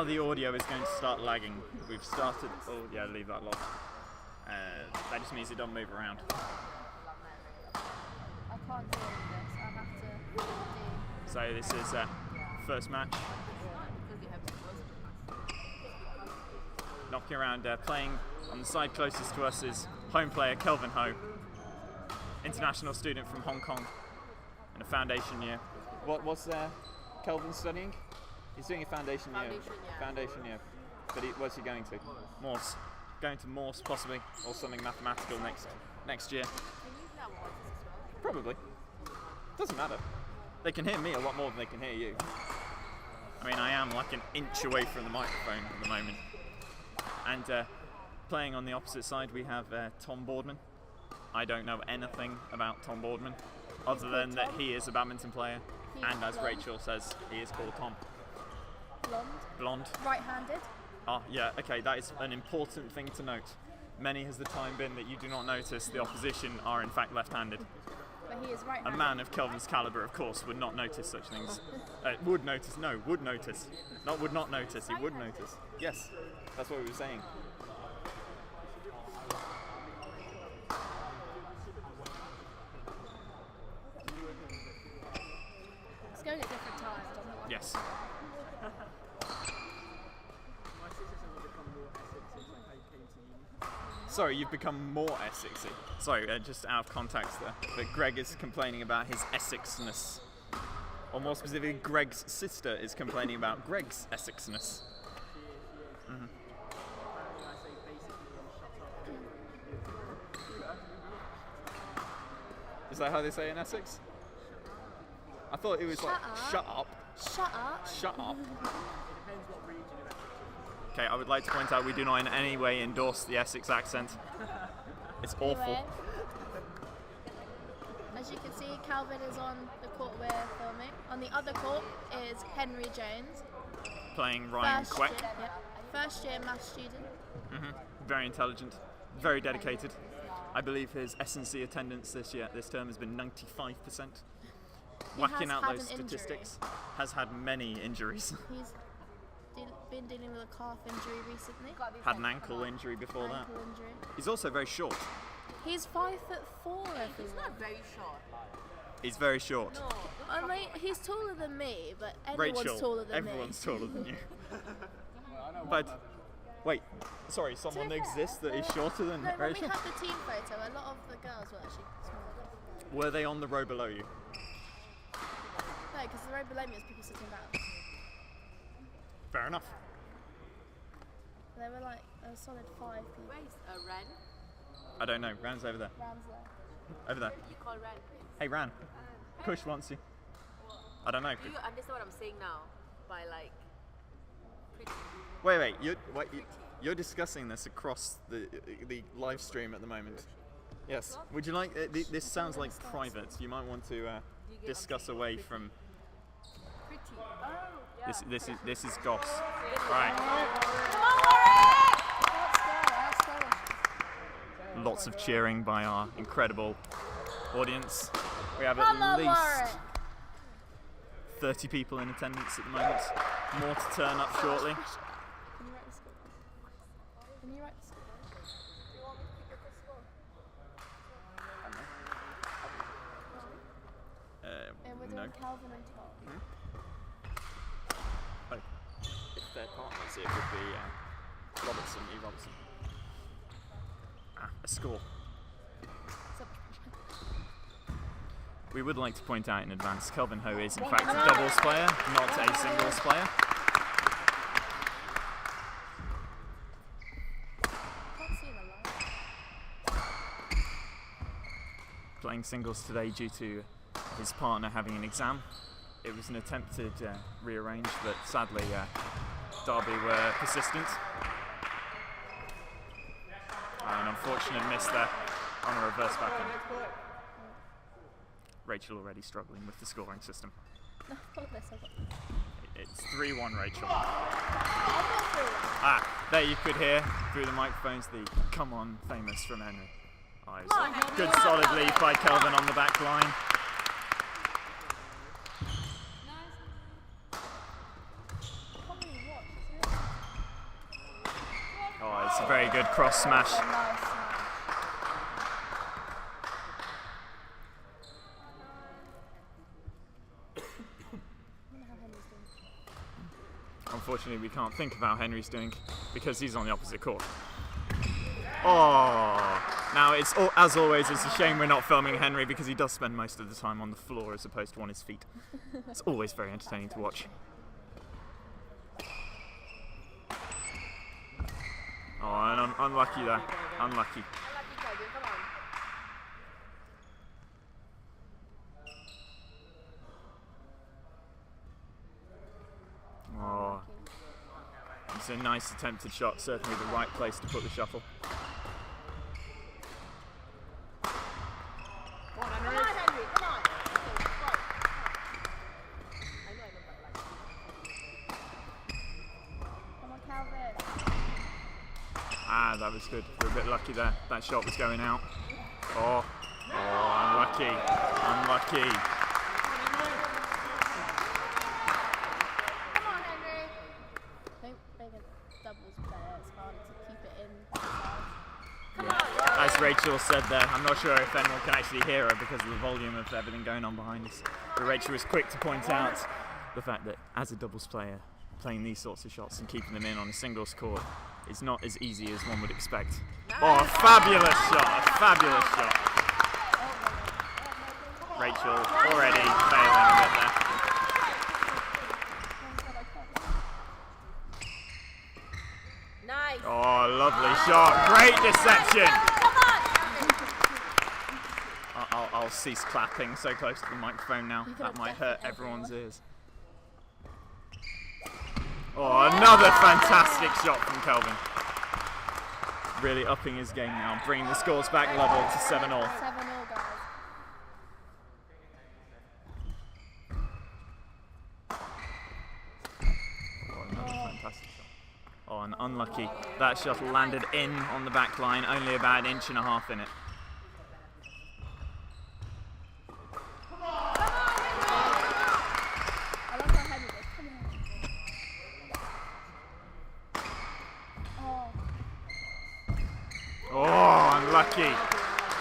the audio is going to start lagging. We've started. Oh yeah, leave that locked. That just means it doesn't move around. I can't deal with this. I have to do. So this is first match. Knocking around, playing on the side closest to us is home player Kelvin Ho, international student from Hong Kong in a foundation year. What's Kelvin studying? He's doing a foundation year. Foundation year. But what's he going to? Morse. Going to Morse possibly, or something mathematical next year. Probably. Doesn't matter. They can hear me a lot more than they can hear you. I mean, I am like an inch away from the microphone at the moment. And playing on the opposite side, we have Tom Boardman. I don't know anything about Tom Boardman, other than that he is a badminton player, and as Rachel says, he is called Tom. Blonde. Right-handed. Oh, yeah, okay, that is an important thing to note. Many has the time been that you do not notice the opposition are in fact left-handed. But he is right-handed. A man of Kelvin's calibre, of course, would not notice such things. Would notice. Not would not notice, he would notice. Yes, that's what we were saying. It's going at different times, doesn't it? Yes. Sorry, you've become more Essexy. Sorry, just out of context there. But Greg is complaining about his Essexness. Or more specifically, Greg's sister is complaining about Greg's Essexness. Mm-hmm. Is that how they say in Essex? I thought it was like, shut up. Shut up. Shut up. Okay, I would like to point out we do not in any way endorse the Essex accent. It's awful. Anyway, as you can see, Calvin is on the court we're filming. On the other court is Henry Jones. Playing Ryan Queck. First year maths student. Mm-hmm. Very intelligent, very dedicated. I believe his S&C attendance this term has been 95%. Whacking out those statistics. Has had many injuries. He's been dealing with a calf injury recently. Had an ankle injury before that. He's also very short. He's 5'4". He's not very short. He's very short. No. I mean, he's taller than me, but everyone's taller than everyone's taller than you. But wait, sorry, someone exists that is shorter than Rachel? Rachel? When we had the team photo, a lot of the girls were actually smaller. Were they on the row below you? No, because the row below me was people sitting down. Fair enough. There were like a solid 5 people. Where's Ran? I don't know. Ran's over there. Ran's there. Over there. You call Ran? Hey, Ran. Push wants you. I don't know. Do you understand what I'm saying now? By like pretty. Wait. You're discussing this across the live stream at the moment. Yes. Would you like? This sounds like private. You might want to discuss away from. Pretty. Oh, yeah. This is goss. Right. Lots of cheering by our incredible audience. We have at least 30 people in attendance at the moment. More to turn up shortly. Can you write the score? Do you want me to keep the score? We're doing Calvin and Tom. Oh, if their partners, it would be Robertson, E. Robertson. A score. We would like to point out in advance, Kelvin Ho is in fact a doubles player, not a singles player. Playing singles today due to his partner having an exam. It was an attempted rearrange, but sadly Derby were persistent. An unfortunate miss there on a reverse backhand. Rachel already struggling with the scoring system. It's 3-1 Rachel. There you could hear through the microphones the "come on" famous from Henry. Good solid lead by Kelvin on the back line. It's a very good cross smash. Nice. Unfortunately, we can't think of how Henry's doing because he's on the opposite court. Oh! Now, as always, it's a shame we're not filming Henry because he does spend most of the time on the floor as opposed to on his feet. It's always very entertaining to watch. Oh, and I'm unlucky there. Unlucky. Oh. It's a nice attempted shot, certainly the right place to put the shuttle. Ah, that was good. We're a bit lucky there. That shot was going out. Oh, unlucky. Unlucky. Come on, Henry. Don't make a doubles player. It's harder to keep it in. Come on. As Rachel said there, I'm not sure if anyone can actually hear her because of the volume of everything going on behind us. But Rachel was quick to point out the fact that as a doubles player, playing these sorts of shots and keeping them in on a singles court is not as easy as one would expect. Oh, a fabulous shot, a fabulous shot. Rachel already failing a bit there. Nice. Oh, lovely shot, great deception. I'll cease clapping so close to the microphone now. That might hurt everyone's ears. Oh, another fantastic shot from Kelvin. Really upping his game now, bringing the scores back level to 7-all. 7-all, guys. Oh, another fantastic shot. Oh, and unlucky. That shuttle landed in on the back line, only about 1.5 inches in it. Oh, unlucky.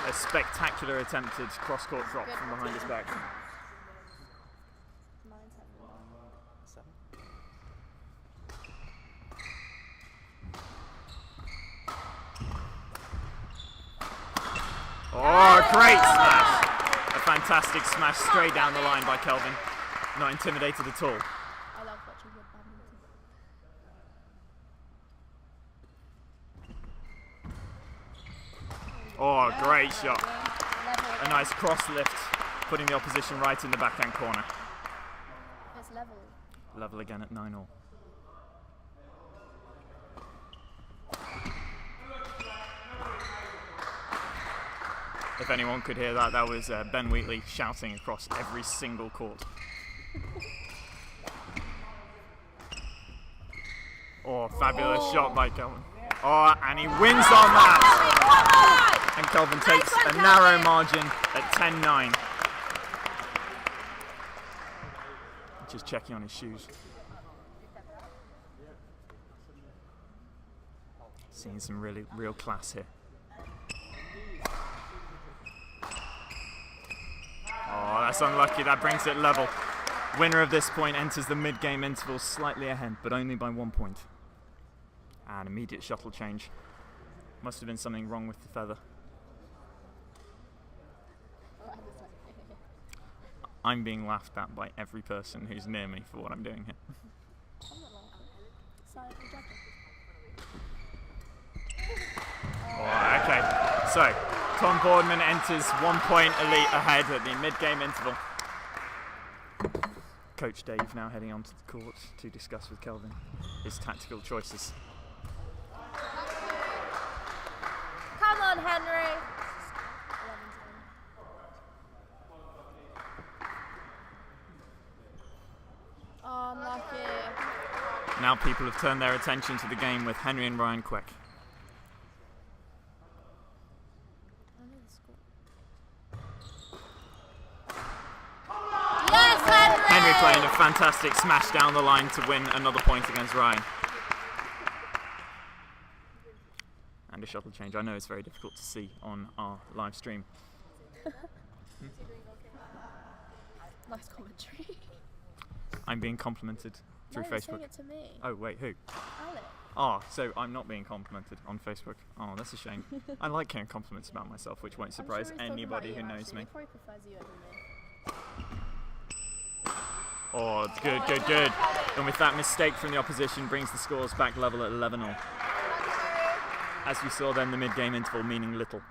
A spectacular attempted cross-court drop from behind his back. 7. Oh, great smash. A fantastic smash straight down the line by Kelvin. Not intimidated at all. I love watching good badminton. Oh, great shot. A nice cross lift, putting the opposition right in the backhand corner. It's level. Level again at 9-all. If anyone could hear that, that was Ben Wheatley shouting across every single court. Oh, fabulous shot by Kelvin. Oh, and he wins on that! And Kelvin takes a narrow margin at 10-9. Just checking on his shoes. Seeing some real class here. Oh, that's unlucky. That brings it level. Winner of this point enters the mid-game interval slightly ahead, but only by 1 point. And immediate shuttle change. Must have been something wrong with the feather. I'm being laughed at by every person who's near me for what I'm doing here. Oh, okay, so Tom Boardman enters 1 point elite ahead at the mid-game interval. Coach Dave now heading onto the court to discuss with Kelvin his tactical choices. Come on, Henry. Oh, unlucky. Now people have turned their attention to the game with Henry and Ryan Quick. Yes, Henry! Henry playing a fantastic smash down the line to win another point against Ryan. and a shuttle change. I know it's very difficult to see on our live stream. Nice commentary. I'm being complimented through No, you're Facebook. saying it to me. Oh wait, who? Alex. Ah, so I'm not being complimented on Facebook. Oh, that's a shame. I like hearing compliments about myself, which won't surprise I'm sure he's talking anybody about who you, knows actually. me. He probably prefers you over me. Oh, it's good, good, good. And with that, mistake from the opposition brings the scores back level at 11-all. As we saw then, the mid-game interval meaning little. Is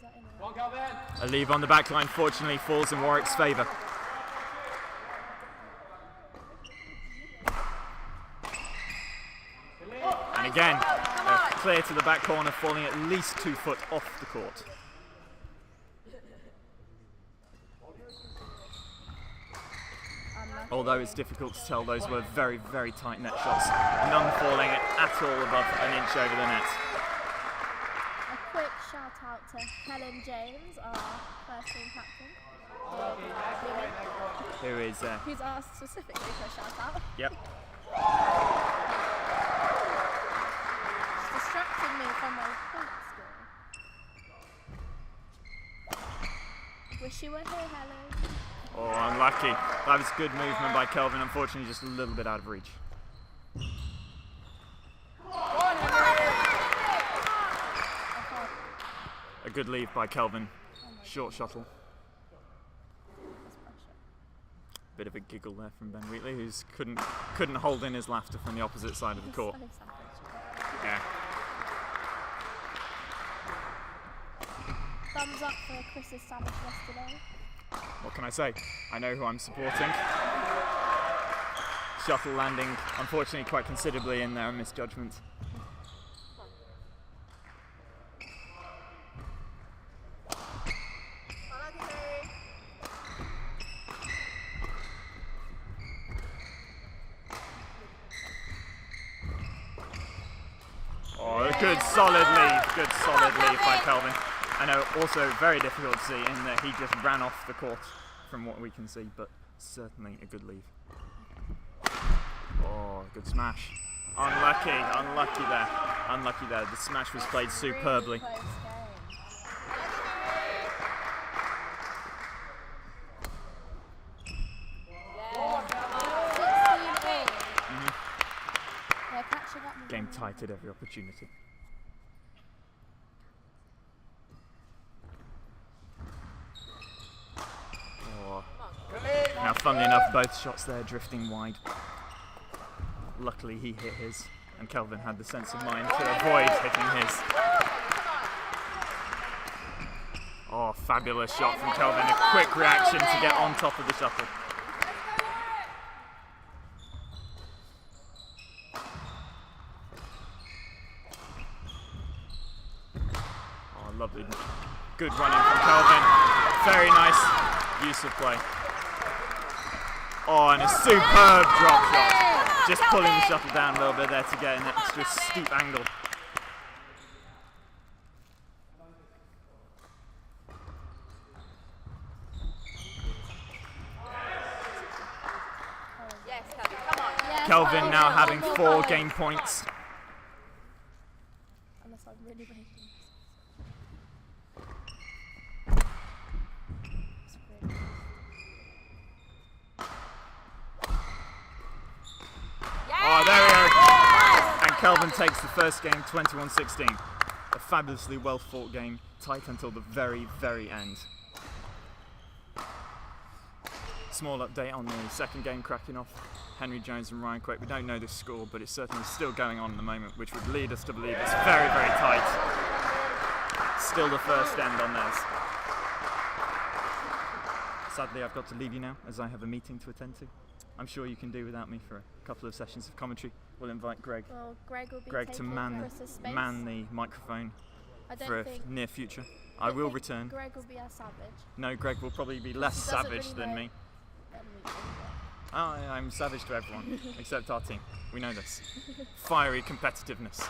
that in there? A leave on the back line, fortunately, falls in Warwick's favour. And again, clear to the back corner, falling at least 2 foot off the court. Although it's difficult to tell, those were very, very tight net shots. None falling at all above an inch over the net. A quick shout out to Helen James, our first team captain. Who is Who's asked specifically for a shout out. Yep. She's distracted me from my point score. Wish you were here, Helen. Oh, unlucky. That was good movement by Kelvin, unfortunately just a little bit out of reach. A good leave by Kelvin. Short shuttle. Bit of a giggle there from Ben Wheatley, who couldn't hold in his laughter from the opposite side of the court. So savage. Yeah. Thumbs up for Chris's savage yesterday. What can I say? I know who I'm supporting. Shuttle landing, unfortunately, quite considerably in there, a misjudgment. Oh, a good solid lead by Kelvin. I know, also very difficult to see in that he just ran off the court from what we can see, but certainly a good leave. Oh, good smash. Unlucky there. The smash was played superbly. Really close game. They're catching up with Game them. tight at every opportunity. Oh. Now, funnily enough, both shots there drifting wide. Luckily, he hit his, and Kelvin had the sense of mind to avoid hitting his. Oh, fabulous shot from Kelvin. A quick reaction to get on top of the shuttle. Oh, lovely. Good running from Kelvin. Very nice use of play. Oh, and a superb drop shot. Just pulling the shuttle down a little bit there to get an extra steep angle. Yes, Kelvin, come on. Yes, Kelvin go, now go, having go, 4 go. game points. Unless I'm really making this. It's really Oh, there we go. And Kelvin takes the first game 21-16. A fabulously well fought game, tight until the very, very end. Small update on the second game cracking off. Henry Jones and Ryan Quake. We don't know the score, but it's certainly still going on at the moment, which would lead us to believe it's very, very tight. Still the first end on theirs. Sadly, I've got to leave you now, as I have a meeting to attend to. I'm sure you can do without me for a couple of sessions of commentary. We'll invite Greg Well, Greg will be to taking Chris's space. man the microphone I don't for a think near future. I will return. Greg will be our savage. No, Greg will probably be less He doesn't savage really than know. me. Then we can Oh, I'm savage to everyone, except our team. We know this. Fiery competitiveness.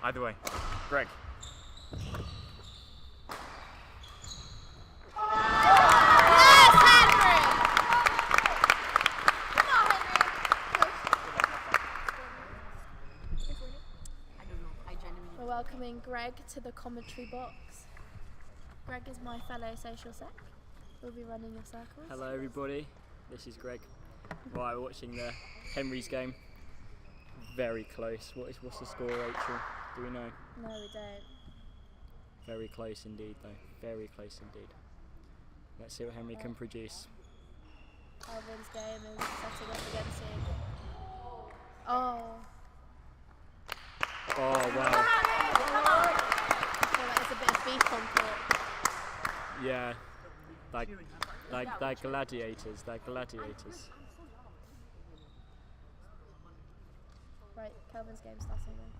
Either way, Greg. Greg to the commentary box. Greg is my fellow social sec. We'll be running your circles. Hello everybody, this is Greg. Right, we're watching the Henry's game. Very close. What's the score, Rachel? Do we know? No, we don't. Very close indeed though, very close indeed. Let's see what Henry can produce. Calvin's game is setting up against you. Oh. Oh wow. I feel like there's a bit of beef on court. Yeah, they're gladiators, they're gladiators. Right, Calvin's game starting then.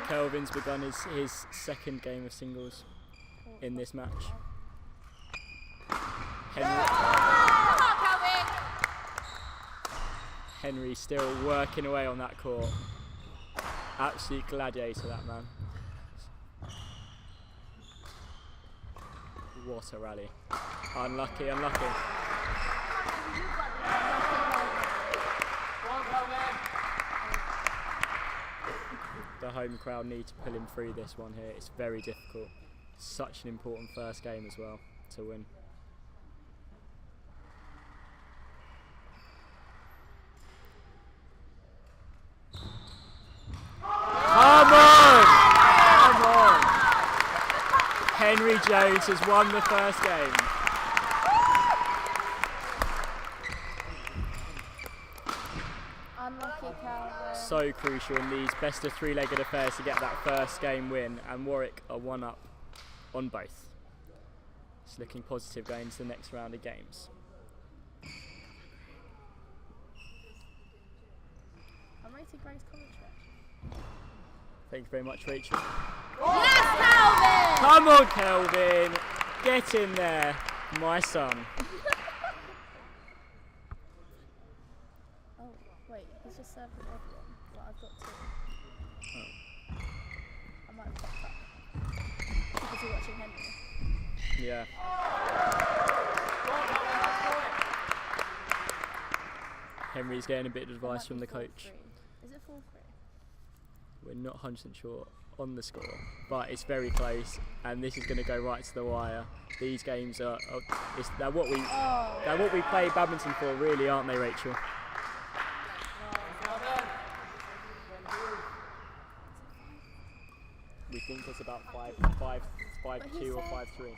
Kelvin's begun his second game of singles in this match. Henry still working away on that court. Absolute gladiator, that man. What a rally. Unlucky, unlucky. The home crowd need to pull him through this one here. It's very difficult. Such an important first game as well to win. Come on! Come on! Henry Jones has won the first game. Unlucky Calvin. So crucial in these best of three-legged affairs to get that first game win, and Warwick are one up on both. It's looking positive going into the next round of games. I'm rating Greg's commentary. Thank you very much, Rachel. Yes, Calvin! Come on, Kelvin! Get in there, my son. Oh, wait, he's just served an odd one. Well, I've got two. Oh. I might have fucked up. Because you're watching Henry. Yeah. Henry's getting a bit of advice from the coach. Is it 4-3? We're not 100% sure on the score, but it's very close, and this is going to go right to the wire. These games they're what we play badminton for, really, aren't they, Rachel? We think it's about 5-2 or 5-3.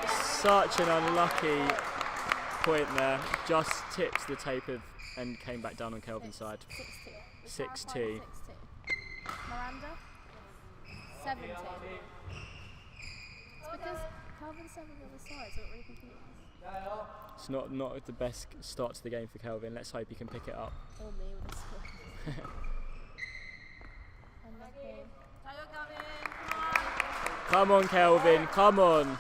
Such an unlucky point there. Just tipped the tape and came back down on Kelvin's side. 6-2. Miranda? 17. It's because Calvin's 7 on the other side, so it really confused. It's not the best start to the game for Kelvin. Let's hope he can pick it up. Or me with a score. Come on, Kelvin, come on.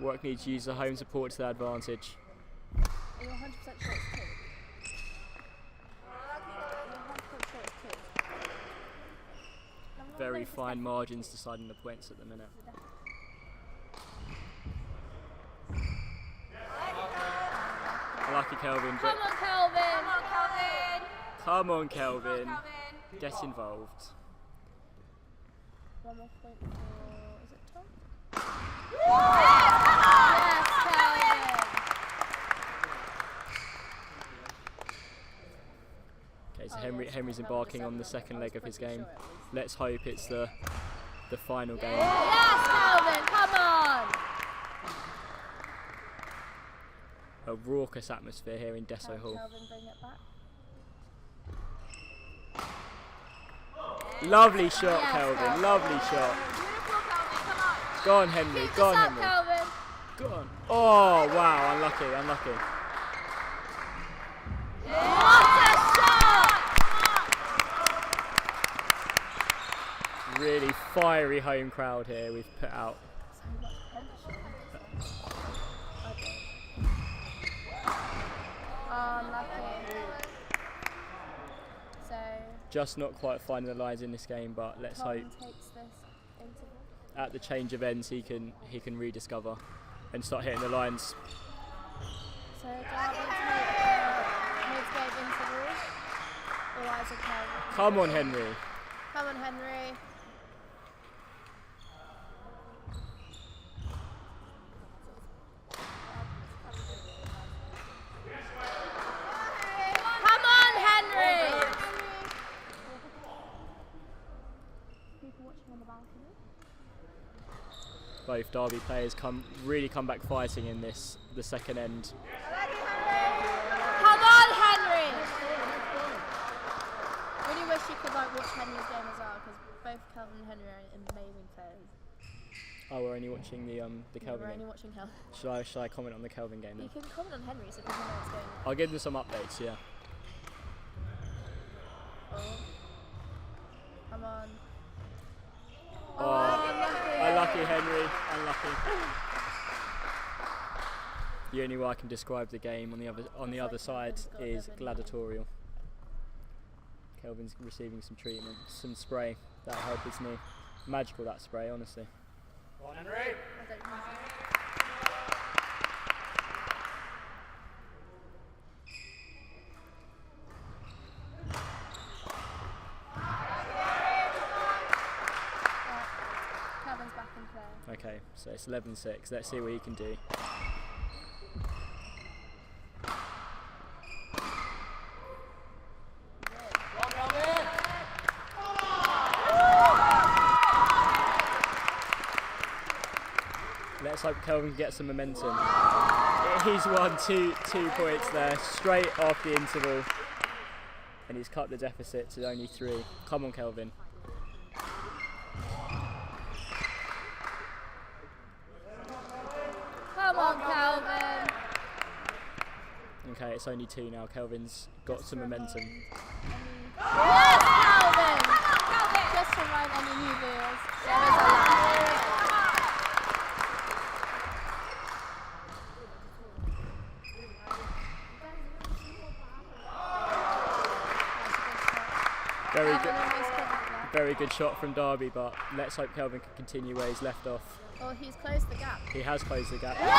Warwick needs to use the home support to their advantage. Are you 100% sure it's 2? Very fine margins deciding the points at the minute. Lucky Kelvin, but Come on, Calvin! come on, Kelvin. Get involved. One more point for, is it Tom? Okay, so Henry's embarking on the second leg of his game. Let's hope it's the final game. Yes, Calvin, come on! A raucous atmosphere here in Desso Hall. Calvin, bring it back. Lovely shot, Yes, Kelvin. Lovely shot. Go on, Henry. Keep Go this on, up, Henry. Calvin. Go on. Oh, wow. Unlucky. Unlucky. What a shot! Really fiery home crowd here we've put out. So much tension. Oh, unlucky. just not quite finding the lines in this game, but let's hope Tom takes this interval. at the change of ends he can rediscover and start hitting the lines. So Derby take mid-game interval. Or Isaac Kelvin. Come on, Henry. Come on, Henry. Come on, Henry. People watching on the balcony. Both Derby players really come back fighting in the second end. Come on, Henry. Really wish you could watch Henry's game as well, because both Kelvin and Henry are amazing players. Oh, we're only watching the Kelvin We're only game. watching Kelvin. Shall I comment on the Kelvin game then? You can comment on Henry so people know what's going on. I'll give them some updates, yeah. Oh. Come on. Oh, unlucky. unlucky Henry, unlucky. The only way I can describe the game on the other side is gladiatorial. Kelvin's receiving some treatment, some spray. That'll help his knee. Magical, that spray, honestly. Come on, Henry. I don't use it. Kelvin's back in play. Okay, so it's 11-6. Let's see what he can do. Let's hope Kelvin can get some momentum. He's won two points there, straight off the interval. And he's cut the deficit to only 3. Come on, Kelvin. Come on, Kelvin. Okay, it's only 2 now. Kelvin's got some momentum. Yes, Kelvin! Just to remind any new viewers, there is a lag. Very good shot from Derby, but let's hope Kelvin can continue where he's left off. Oh, he's closed the gap. He has closed the gap. Yes,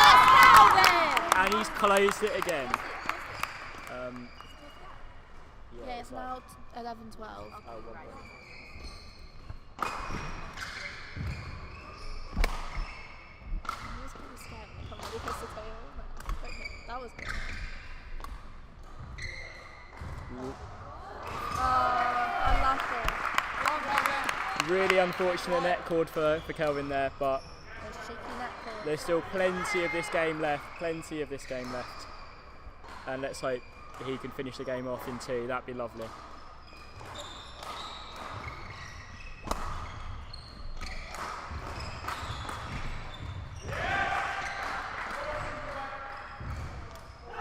Kelvin! And he's closed it again. Yeah, it's now 11-12. Oh, 1 point. I was kind of scared when I come really close to tail. Okay, that was good. Unlucky. Really unfortunate net cord for Kelvin there, but There's cheeky net cord. there's still plenty of this game left. And let's hope he can finish the game off in 2. That'd be lovely.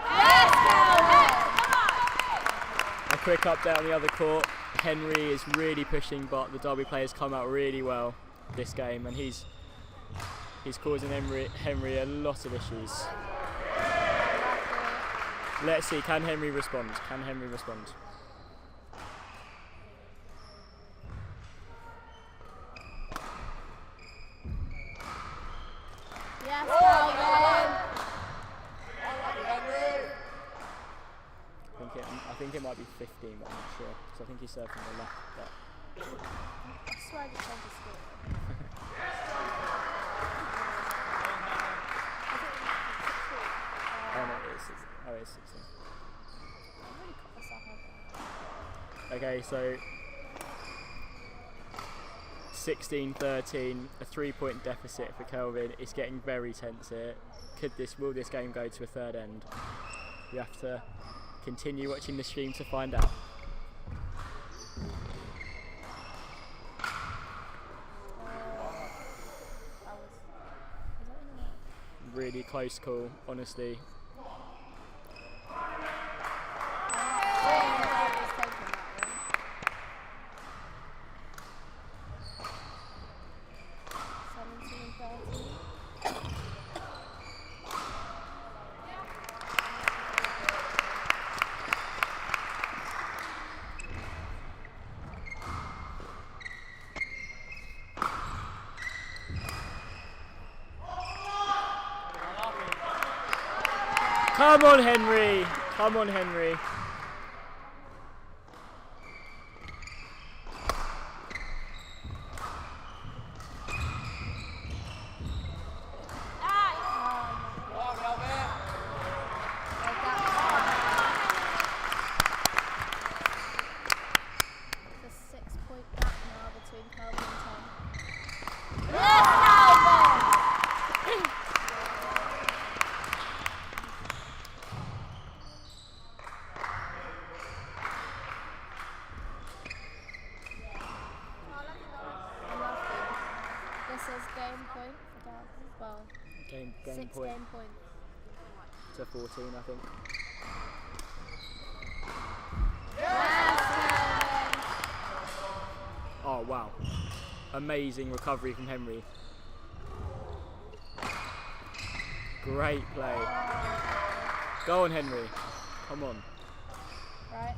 Yes, Kelvin! A quick update on the other court. Henry is really pushing, but the Derby players come out really well this game, and he's causing Henry a lot of issues. Let's see, can Henry respond? Yes, Kelvin! I think it might be 15, but I'm not sure. So I think he served from the left. But I swear I just tried to score. oh no, it is 16. I really caught myself out there. Okay, so 16-13, a 3-point deficit for Kelvin. It's getting very tense here. Will this game go to a third end? We have to continue watching the stream to find out. Really close call, honestly. Come on, Henry. Come on, Henry. It's a 6-point gap now between Calvin and Tom. This is game point for Calvin. Well, Game 6 point game points. to 14, I think. Oh, wow. Amazing recovery from Henry. Great play. Go on, Henry. Come on. Right,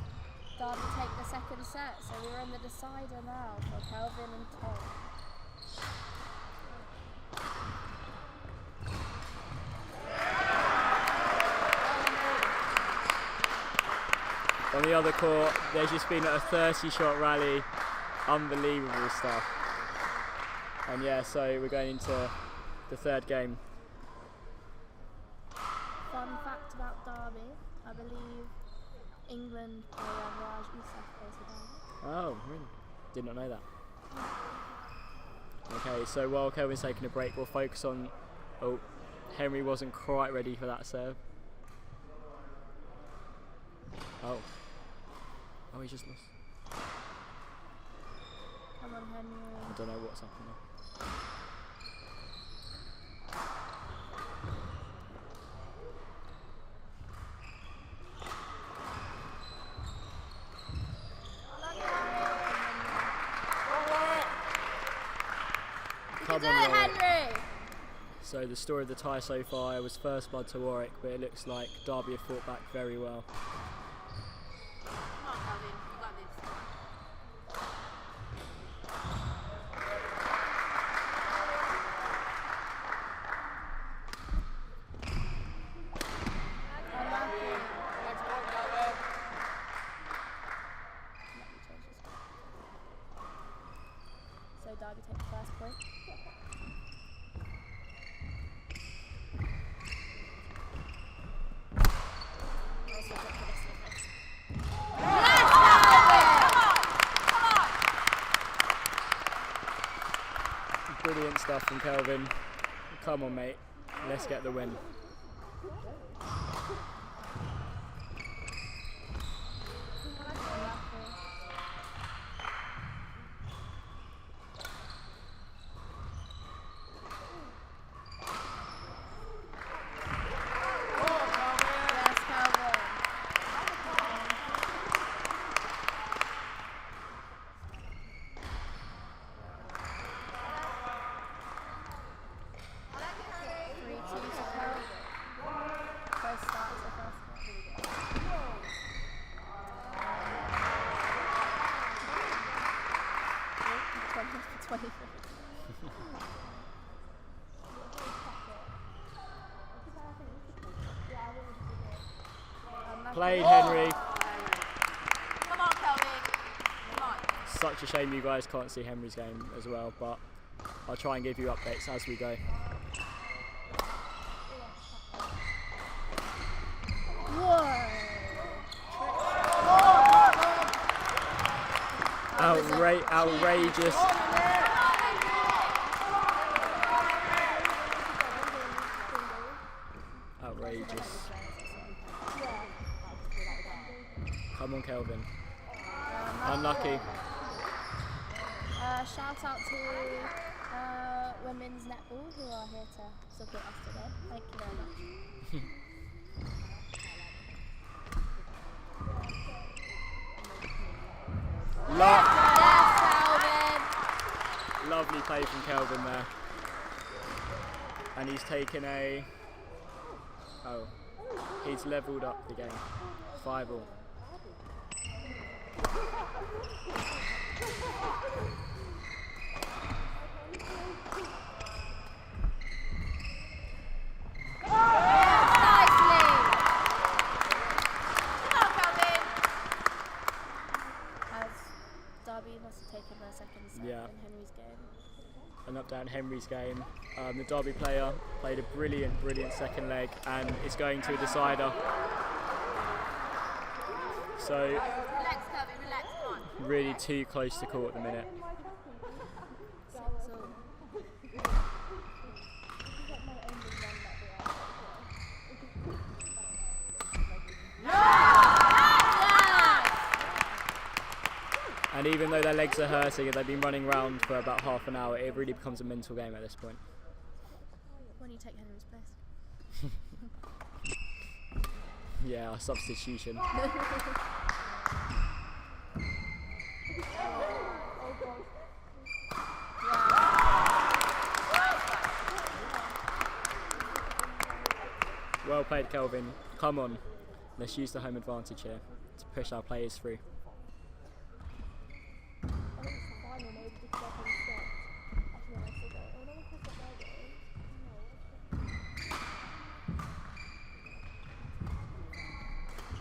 Derby take the second set, so we're in the decider now for Calvin and Tom. On the other court, there's just been a 30-shot rally. Unbelievable stuff. And yeah, so we're going into the third game. Fun fact about Derby, I believe England player Raj Youssef plays for Derby. Oh, really? Did not know that. Okay, so while Kelvin's taking a break, we'll focus on... Oh, Henry wasn't quite ready for that serve. Oh. Oh, he just lost. Come on, Henry. I don't know what's happening. You can do it, Henry! So the story of the tie so far was first blood to Warwick, but it looks like Derby have fought back very well. Come on, Calvin, you got this. So Derby take the first point. That's ridiculous. Brilliant stuff from Kelvin. Come on, mate. Let's get the win. Yes, Calvin. Three, two to Calvin. First start to first one. 20. Played, Henry. Come on, Kelvin. Come on. Such a shame you guys can't see Henry's game as well, but I'll try and give you updates as we go. Outrageous. Outrageous. Come on, Kelvin. Unlucky. Shout out to women's netball who are here to support us today. Thank you very much. Yes, Calvin! Lovely play from Kelvin there. And he's taken a... Oh, he's levelled up the game. 5-all. Nicely! Henry's game. The Derby player played a brilliant second leg, and it's going to a decider. So, Relax, Kirby, relax, come on. really too close to call at the minute. And even though their legs are hurting and they've been running around for about half an hour, it really becomes a mental game at this point. When you take Henry's place. Yeah, our substitution. Well played, Kelvin. Come on, let's use the home advantage here to push our players through.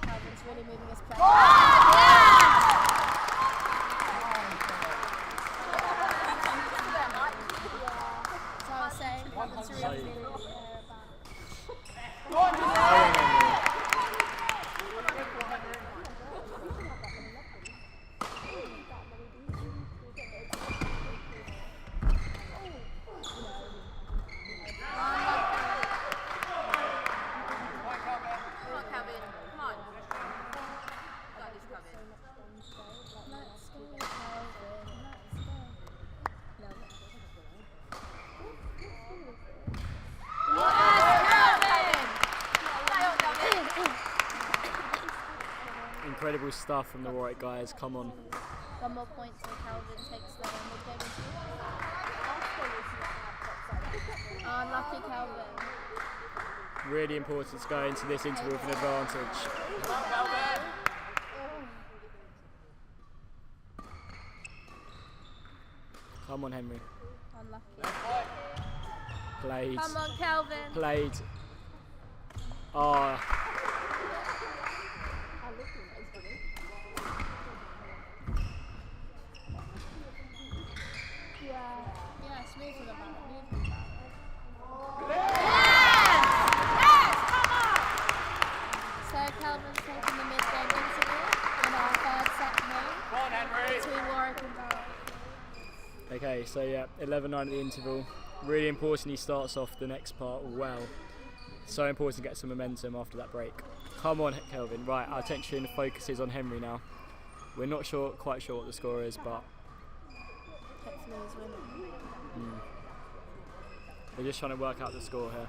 Calvin's really moving his play. So I was saying, Calvin's really Incredible stuff from the Warwick guys, come on. One more point so Calvin takes the mid-game into. Unlucky Calvin. Really important to go into this interval with an advantage. Come on, Henry. Unlucky. Played. Come on, Calvin. Played. Ah. Yeah, smooth for the back. Move for the back. So Calvin's taking the mid-game interval in our third set now between Warwick and Warwick. Okay, so yeah, 11-9 at the interval. Really important he starts off the next part well. So important to get some momentum after that break. Come on, Kelvin. Right, our attention focuses on Henry now. We're not quite sure what the score is, but Hopefully he's winning. we're just trying to work out the score here.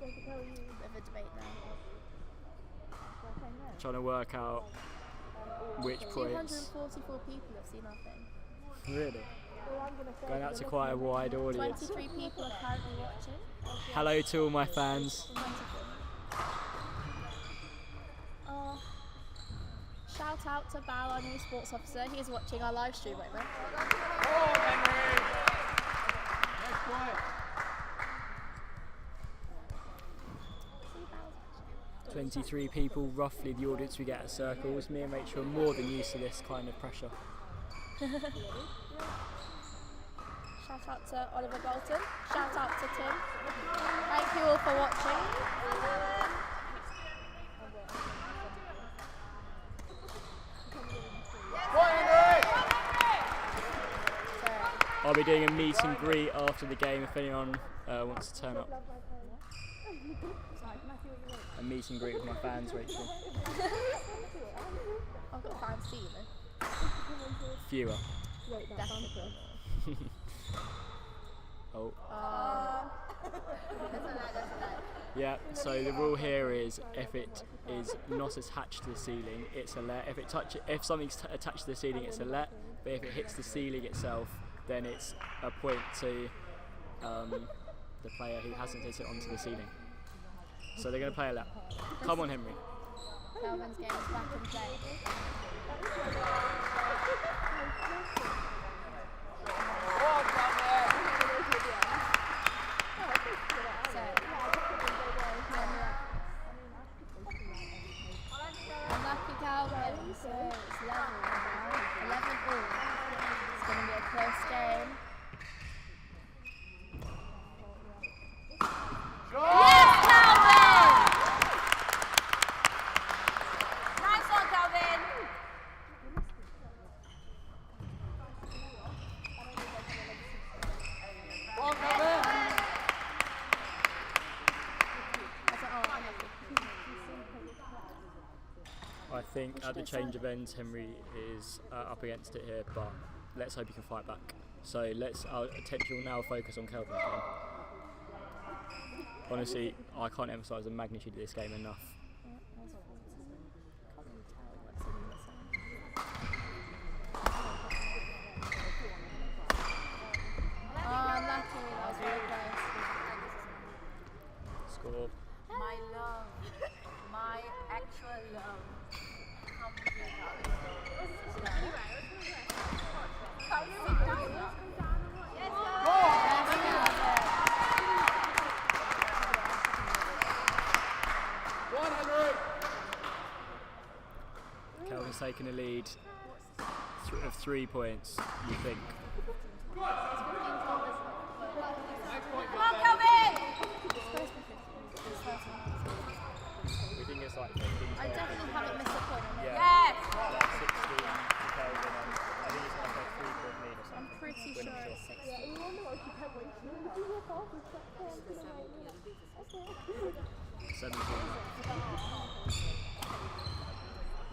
Bit of a debate now. Trying to work out which points. 244 people have seen our thing. Really? Going out to quite a wide audience. 23 people are currently watching. Hello to all my fans. Shout out to Bao, our new sports officer. He is watching our live stream right now. 23 people, roughly the audience we get at Circles. Me and Rachel are more than used to this kind of pressure. Shout out to Oliver Bolton. Shout out to Tim. Thank you all for watching. I'll be doing a meet and greet after the game if anyone wants to turn up. A meet and greet with my fans, Rachel. I've got fans too, you know. Fewer. Definitely. Oh. Yeah. Yeah, so the rule here is if it is not attached to the ceiling, it's a let. If something's attached to the ceiling, it's a let. But if it hits the ceiling itself, then it's a point to the player who hasn't hit it onto the ceiling. So they're going to play a let. Come on, Henry. Kelvin's game is back in play. So, So it's level now. 11 all. It's going to be a close game. Yes, Calvin! Nice one, Calvin. Well, I think at the change of ends, Henry is up against it here, but let's hope he can fight back. So our attention will now focus on Kelvin's game. Honestly, I can't emphasise the magnitude of this game enough. Score. My love. My actual love. Kelvin's taking a lead of 3 points, you think? Come on, Calvin! We think it's like 15. I definitely haven't missed a point. Yes! Like 16 to Kelvin, and I think it's like a 3-point lead or something. I'm pretty sure it's 16. 17.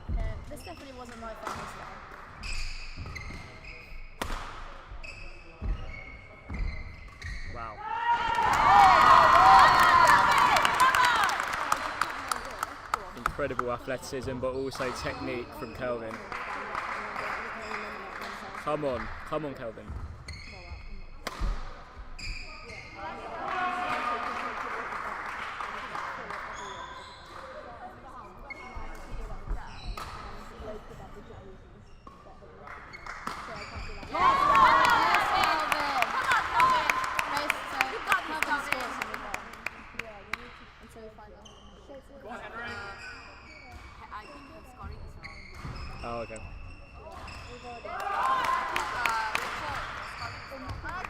No, this definitely wasn't my famous game. Wow. Incredible athleticism, but also technique from Kelvin. Come on, Kelvin. Oh, okay.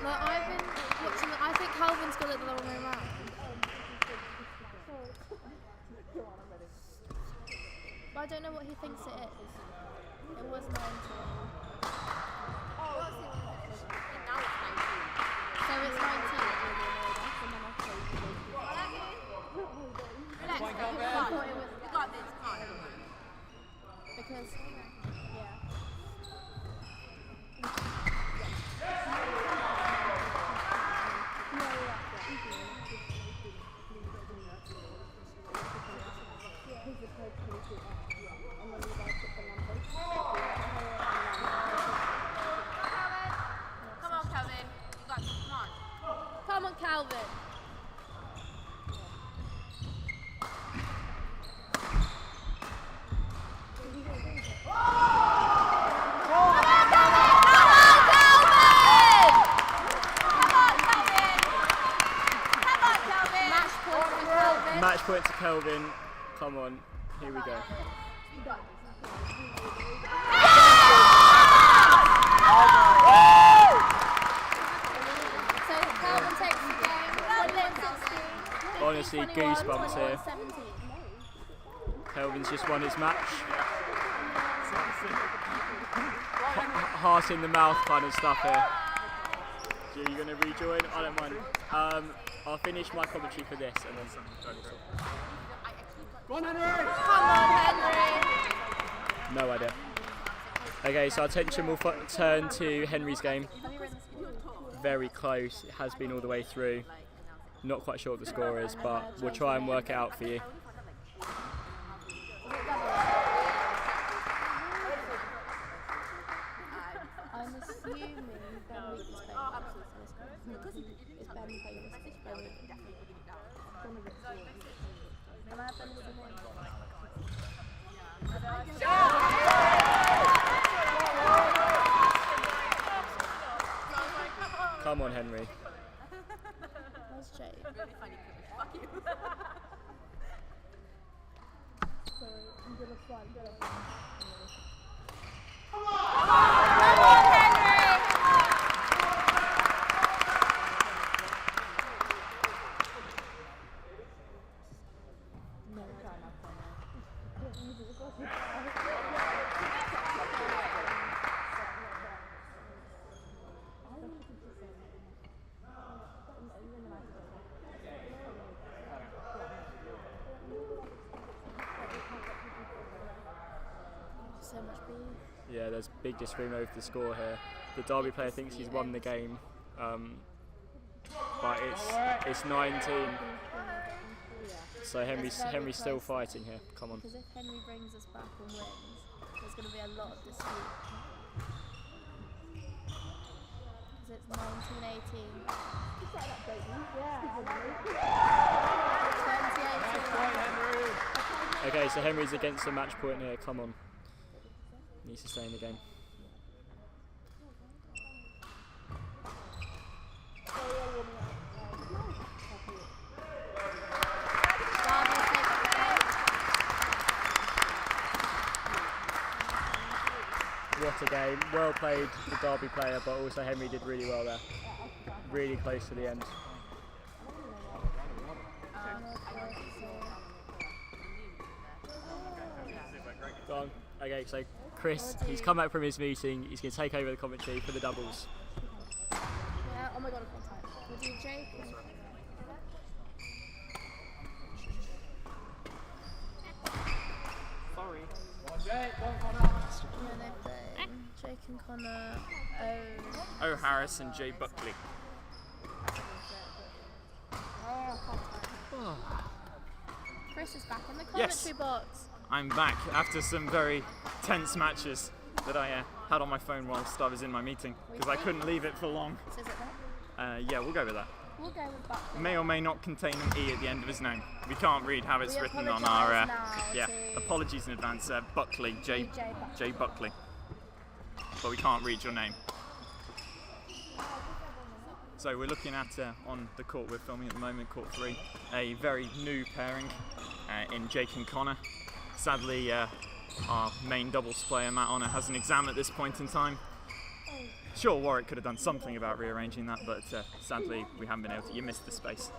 No, I've been watching I think Calvin's got it the wrong way around. But I don't know what he thinks it is. It was 19. Now it's 19. So it's 19. Relax, I thought it was you got this, come on. because, yeah. Come on, Calvin. You got this, come on. Come on, Calvin. Match point to Kelvin. Come on, here we go. So Calvin takes the game. 21-16. Honestly, 21, goosebumps here. 17. Kelvin's just won his match. Heart in the mouth kind of stuff here. So you're going to rejoin? I don't mind. I'll finish my commentary for this and then Come on, Henry. no idea. Okay, so our attention will turn to Henry's game. Very close. It has been all the way through. Not quite sure what the score is, but we'll try and work it out for you. I'm assuming Ben Week is playing this. Is Ben playing this? Can I have Ben Week? Come on, Henry. Where's Jade? Really funny. Fuck you. Sorry, I'm gonna So much beef. Yeah, there's big disagreement over the score here. The Derby player thinks he's won the game, but it's 19. So Henry's still fighting here. Come on. Because if Henry brings us back and wins, there's going to be a lot of dispute. Because it's 1918. 2018. Okay, so Henry's against the match point here. Come on. Needs to stay in the game. What a game. Well played, the Derby player, but also Henry did really well there. Really close to the end. Go on. Okay, so Chris, he's come back from his meeting. He's going to take over the commentary for the doubles. Yeah, oh my god, I've got time. We'll do Jake. Sorry. Jake and Connor, O. Harris and J. Buckley. Chris is back in the commentary box. I'm back after some very tense matches that I had on my phone whilst I was in my meeting because I couldn't leave it for long. Says it there? Yeah, we'll go with that. We'll go with Buckley. May or may not contain an E at the end of his name. We can't read how it's We written on apologise our. now Yeah, to apologies in advance, Buckley, J. J. Buckley. But we can't read your name. So we're looking at, on the court we're filming at the moment, court 3, a very new pairing in Jake and Connor. Sadly, our main doubles player, Matt Honor, has an exam at this point in time. Sure, Warwick could have done something about rearranging that, but sadly we haven't been able to. You missed the space.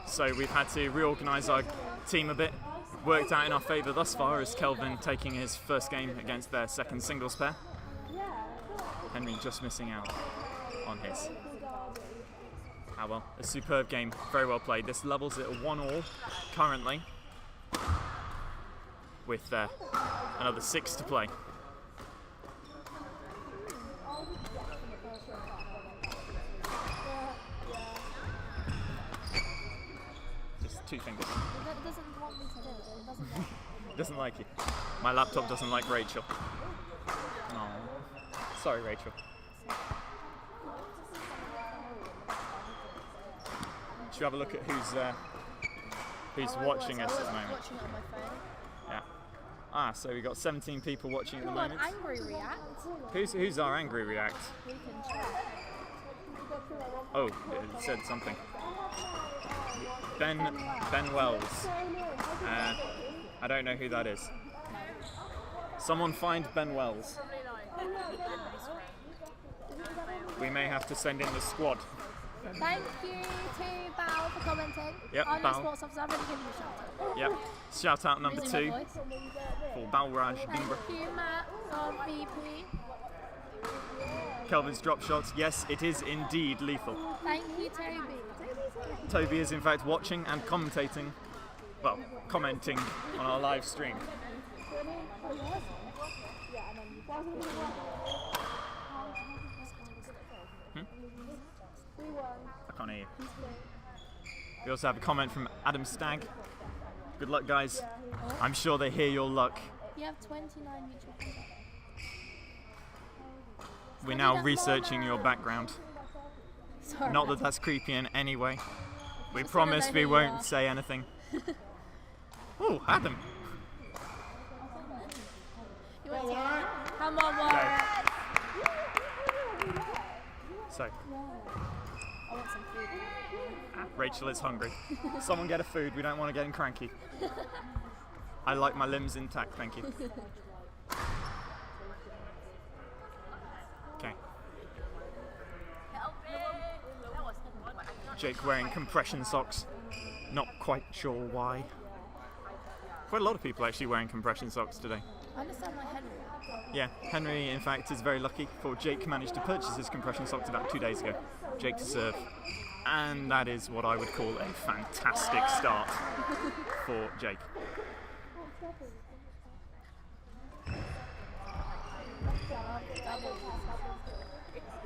So we've had to reorganise our team a bit. Worked out in our favour thus far as Kelvin taking his first game against their second singles pair. Henry just missing out on his. Ah well, a superb game, very well played. This levels it at 1-1 currently, with another 6 to play. Just 2 fingers. That doesn't want me to do it. It doesn't want me. Doesn't like you. My laptop doesn't like Rachel. Oh, sorry, Rachel. Should we have a look at who's watching us at the moment? Watching it on my phone. Yeah. Ah, so we've got 17 people watching at the Come on, moment. Angry React. Who's our angry react? We can check. Oh, it said something. Ben Wells. I don't know who that is. Someone find Ben Wells. We may have to send in the squad. Thank you to Bao for commenting. Yep, Our new Bao. sports officer, I'm really giving you a shout out. Yep. Shout out number Using 2 my voice. for Balraj Bimber. Thank you, Matt, from VP. Kelvin's drop shots. Yes, it is indeed lethal. Thank you, Toby. Toby is in fact watching and commentating. Well, commenting on our live stream. I can't hear you. We also have a comment from Adam Stagg. Good luck, guys. I'm sure they hear your luck. You have 29 mutual contacts. We're now researching your background. Sorry. Not that that's creepy in any way. We Just wanna promise know we who you won't are. say anything. Oh, Adam. You want to come on, Warwick. So, I want some food. Rachel is hungry. Someone get her food. We don't want to get him cranky. I like my limbs intact, thank you. Okay. Jake wearing compression socks. Not quite sure why. Quite a lot of people actually wearing compression socks today. I understand why Henry. Yeah, Henry in fact is very lucky, for Jake managed to purchase his compression socks about 2 days ago. Jake to serve. And that is what I would call a fantastic start for Jake.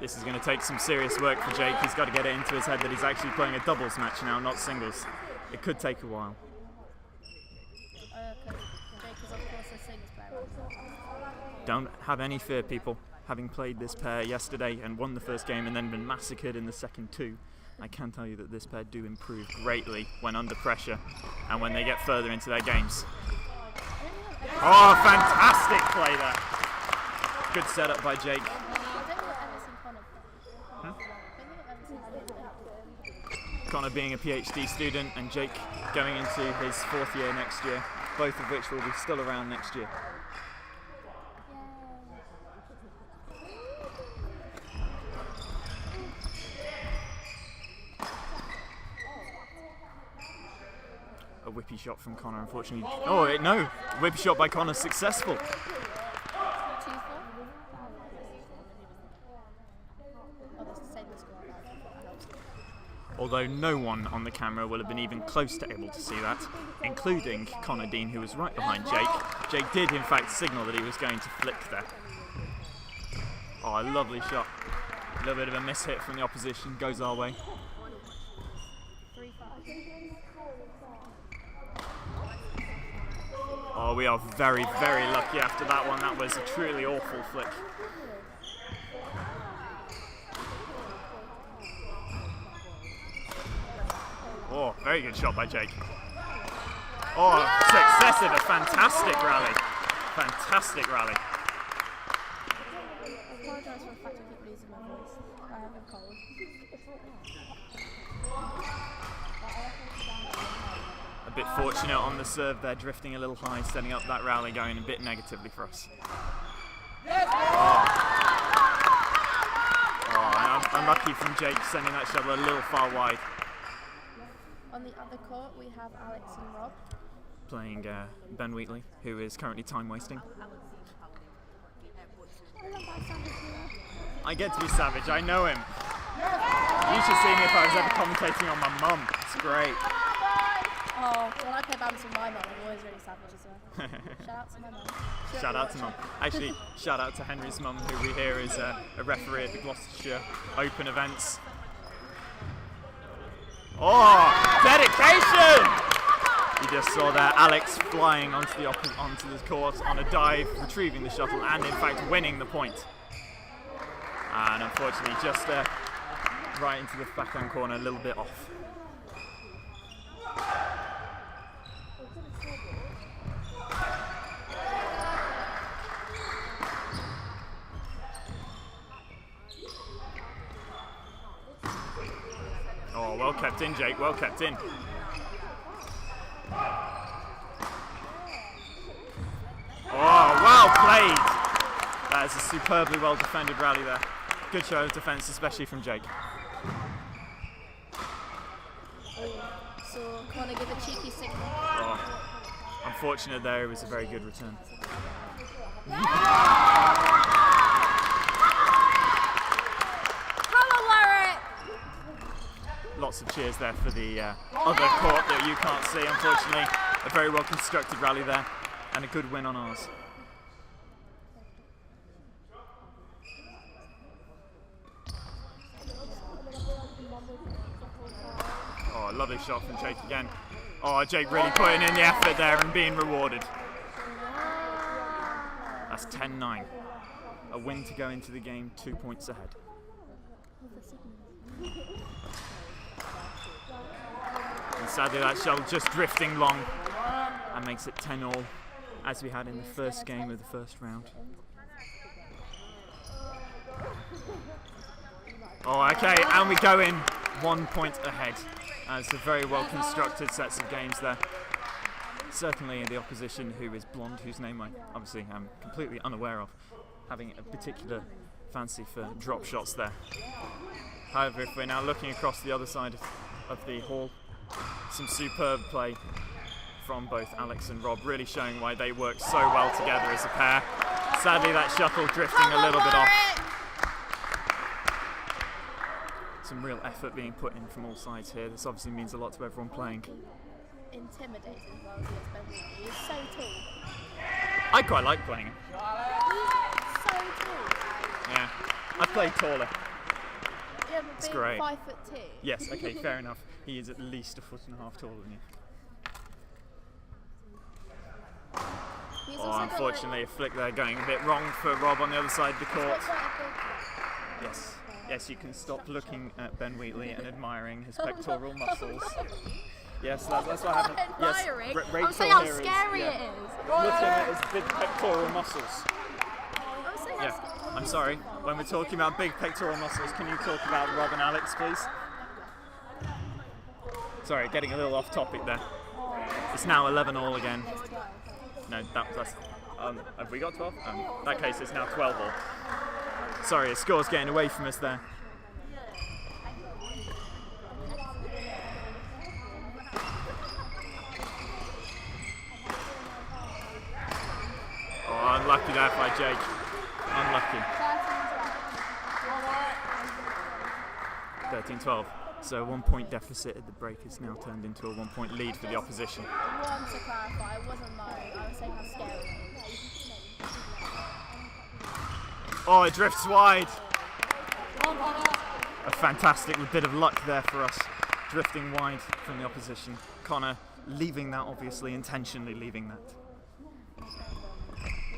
This is going to take some serious work for Jake. He's got to get it into his head that he's actually playing a doubles match now, not singles. It could take a while. Jake is of course a singles player. Don't have any fear, people. Having played this pair yesterday and won the first game and then been massacred in the second two, I can tell you that this pair do improve greatly when under pressure and when they get further into their games. Oh, fantastic play there. Good setup by Jake. Connor being a PhD student and Jake going into his 4th year next year, both of which will be still around next year. A whippy shot from Connor, unfortunately. Oh, no! Whippy shot by Connor, successful. Although no one on the camera will have been even close to able to see that, including Connor Dean, who was right behind Jake. Jake did in fact signal that he was going to flick there. Oh, a lovely shot. A little bit of a miss hit from the opposition, goes our way. Oh, we are very, very lucky after that one. That was a truly awful flick. Oh, very good shot by Jake. Oh, successive, a fantastic rally. Fantastic rally. I apologise for the fact I keep losing my voice. I have a cold. A bit fortunate on the serve there, drifting a little high, setting up that rally going a bit negatively for us. Oh, unlucky from Jake, sending that shuttle a little far wide. On the other court, we have Alex and Rob. Playing Ben Wheatley, who is currently time wasting. I get to be savage, I know him. You should see me if I was ever commentating on my mum. It's great. Oh, when I play badminton with my mum, I'm always really savage as well. Shout out to my mum. Shout out to mum. Actually, shout out to Henry's mum, who we hear is a referee at the Gloucestershire Open events. Oh, dedication! You just saw there Alex flying onto the court on a dive, retrieving the shuttle and in fact winning the point. And unfortunately just right into the backhand corner, a little bit off. Oh, well kept in, Jake, well kept in. Oh, well played! That is a superbly well defended rally there. Good show of defence, especially from Jake. So, Connor give a cheeky signal. Oh, unfortunate there, it was a very good return. Lots of cheers there for the other court that you can't see, unfortunately. A very well constructed rally there and a good win on ours. Oh, a lovely shot from Jake again. Oh, Jake really putting in the effort there and being rewarded. That's 10-9. A win to go into the game, 2 points ahead. And sadly that shuttle just drifting long and makes it 10-all as we had in the first game of the first round. Oh, okay, and we go in 1 point ahead. It's a very well constructed sets of games there. Certainly the opposition, who is blonde, whose name I obviously am completely unaware of, having a particular fancy for drop shots there. However, if we're now looking across the other side of the hall, some superb play from both Alex and Rob, really showing why they work so well together as a pair. Sadly, that shuttle drifting a little bit off. Some real effort being put in from all sides here. This obviously means a lot to everyone playing. Intimidating as well as he is. He's so tall. I quite like playing him. He's so tall. Yeah, I played taller. Yeah, but It's being great. 5'2". Yes, okay, fair enough. He is at least 1.5 foot taller than you. He's Oh, also got, unfortunately, a flick there going a bit wrong for Rob on the other side of the he's court. got quite a big... Yes, yes, you can stop looking at Ben Wheatley and admiring his pectoral muscles. Yes, that's what happened. Yes, Admiring? Rachel I'm saying how here is, scary yeah, it is. looking at his big pectoral muscles. I'm saying how Yeah, I'm sorry. When we're talking about big pectoral muscles, can you talk about Rob and Alex, please? Sorry, getting a little off topic there. It's now 11-all again. No, that's. Have we got 12? In that case, it's now 12-all. Sorry, a score's getting away from us there. Oh, unlucky there by Jake. Unlucky. 13-12. So a 1 point deficit at the break has now turned into a 1 point lead for the opposition. I want to clarify, it wasn't low. I was saying how scary it is. Oh, it drifts wide. A fantastic bit of luck there for us, drifting wide from the opposition. Connor leaving that, obviously, intentionally leaving that.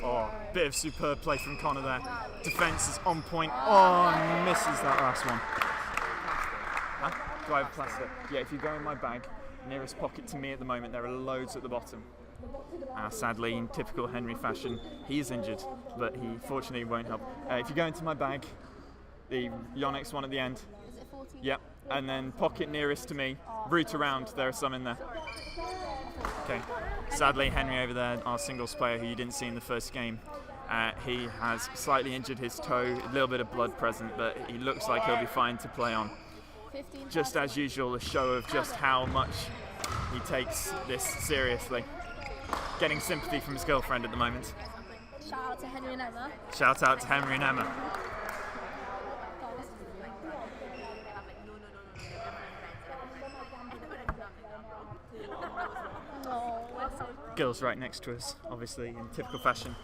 Oh, bit of superb play from Connor there. Defence is on point. Oh, and misses that last one. Huh? Do I have plastic? Yeah, if you go in my bag, nearest pocket to me at the moment, there are loads at the bottom. Sadly, in typical Henry fashion, he is injured, but he fortunately won't help. If you go into my bag, the Yonex one at the end. Is it 14? Yep, and then pocket nearest to me, route around, there are some in there. Okay, sadly Henry over there, our singles player who you didn't see in the first game, he has slightly injured his toe, a little bit of blood present, but he looks like he'll be fine to play on. 15. Just as usual, a show of just how much he takes this seriously. Getting sympathy from his girlfriend at the moment. Shout out to Henry and Emma. Shout out to Henry and Emma. Girls right next to us, obviously in typical fashion,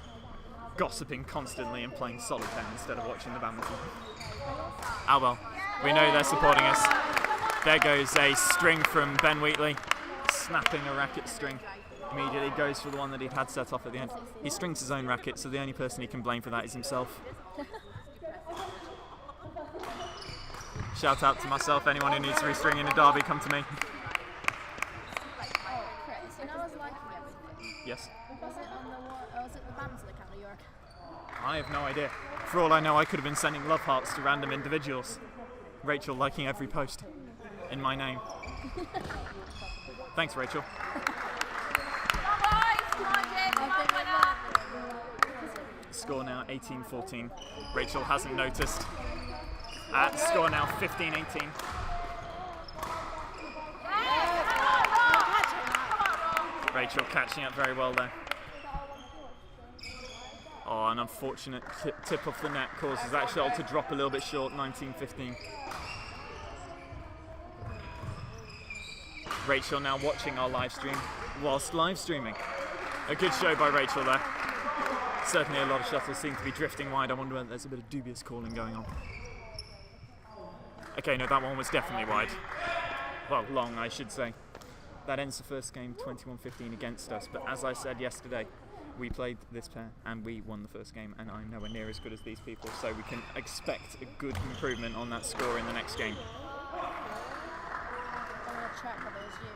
gossiping constantly and playing solitaire instead of watching the badminton. Ah well, we know they're supporting us. There goes a string from Ben Wheatley, snapping a racket string. Immediately goes for the one that he had set off at the end. He strings his own racket, so the only person he can blame for that is himself. Shout out to myself, anyone who needs restringing a derby, come to me. Oh, Chris, you know I was liking everything. Yes? Was it on the was it the Badminton account or your account? I have no idea. For all I know, I could have been sending love hearts to random individuals. Rachel liking every post in my name. Thanks, Rachel. Score now 18-14. Rachel hasn't noticed. Score now 15-18. Rachel catching up very well there. Oh, an unfortunate tip off the net causes that shot to drop a little bit short, 19-15. Rachel now watching our live stream whilst live streaming. A good show by Rachel there. Certainly a lot of shuttles seem to be drifting wide. I wonder whether there's a bit of dubious calling going on. Okay, no, that one was definitely wide. Well, long, I should say. That ends the first game 21-15 against us, but as I said yesterday, we played this pair and we won the first game, and I'm nowhere near as good as these people, so we can expect a good improvement on that score in the next game. I'm going to check whether it was you.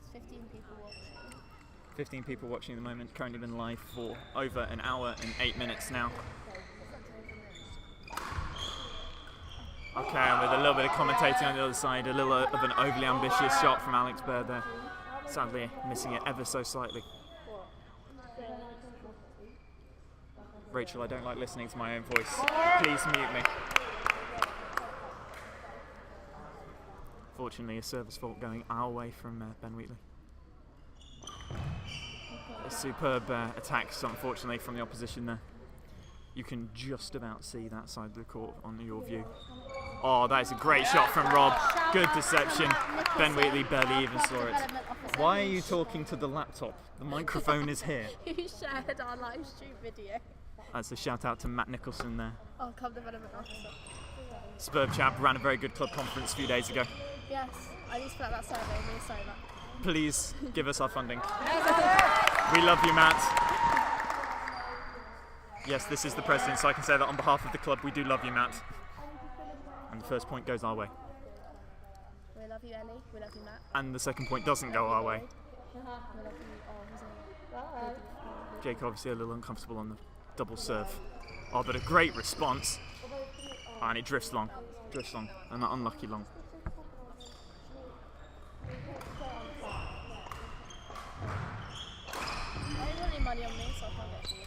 It's 15 people watching. 15 people watching at the moment, currently been live for over an hour and 8 minutes now. Okay, and with a little bit of commentating on the other side, a little of an overly ambitious shot from Alex Bird there. Sadly, missing it ever so slightly. Rachel, I don't like listening to my own voice. Please mute me. Fortunately, a service fault going our way from Ben Wheatley. A superb attacks, unfortunately, from the opposition there. You can just about see that side of the court on your view. Oh, that is a great shot from Rob. Good deception. Ben Wheatley barely even saw it. Why are you talking to the laptop? The microphone is here. Who shared our live stream video? That's a shout out to Matt Nicholson there. Oh, Club Development Officer. Superb chap, ran a very good club conference a few days ago. Yes, I need to fill out that survey. I'm really sorry, Matt. Please give us our funding. We love you, Matt. Yes, this is the president, so I can say that on behalf of the club, we do love you, Matt. And the first point goes our way. We love you, Ellie. We love you, Matt. And the second point doesn't go our way. We love you. Oh, Jake obviously a little uncomfortable on the double serve. Oh, but a great response. And it drifts long, and that unlucky long. I don't want any money on me, so I can't get you.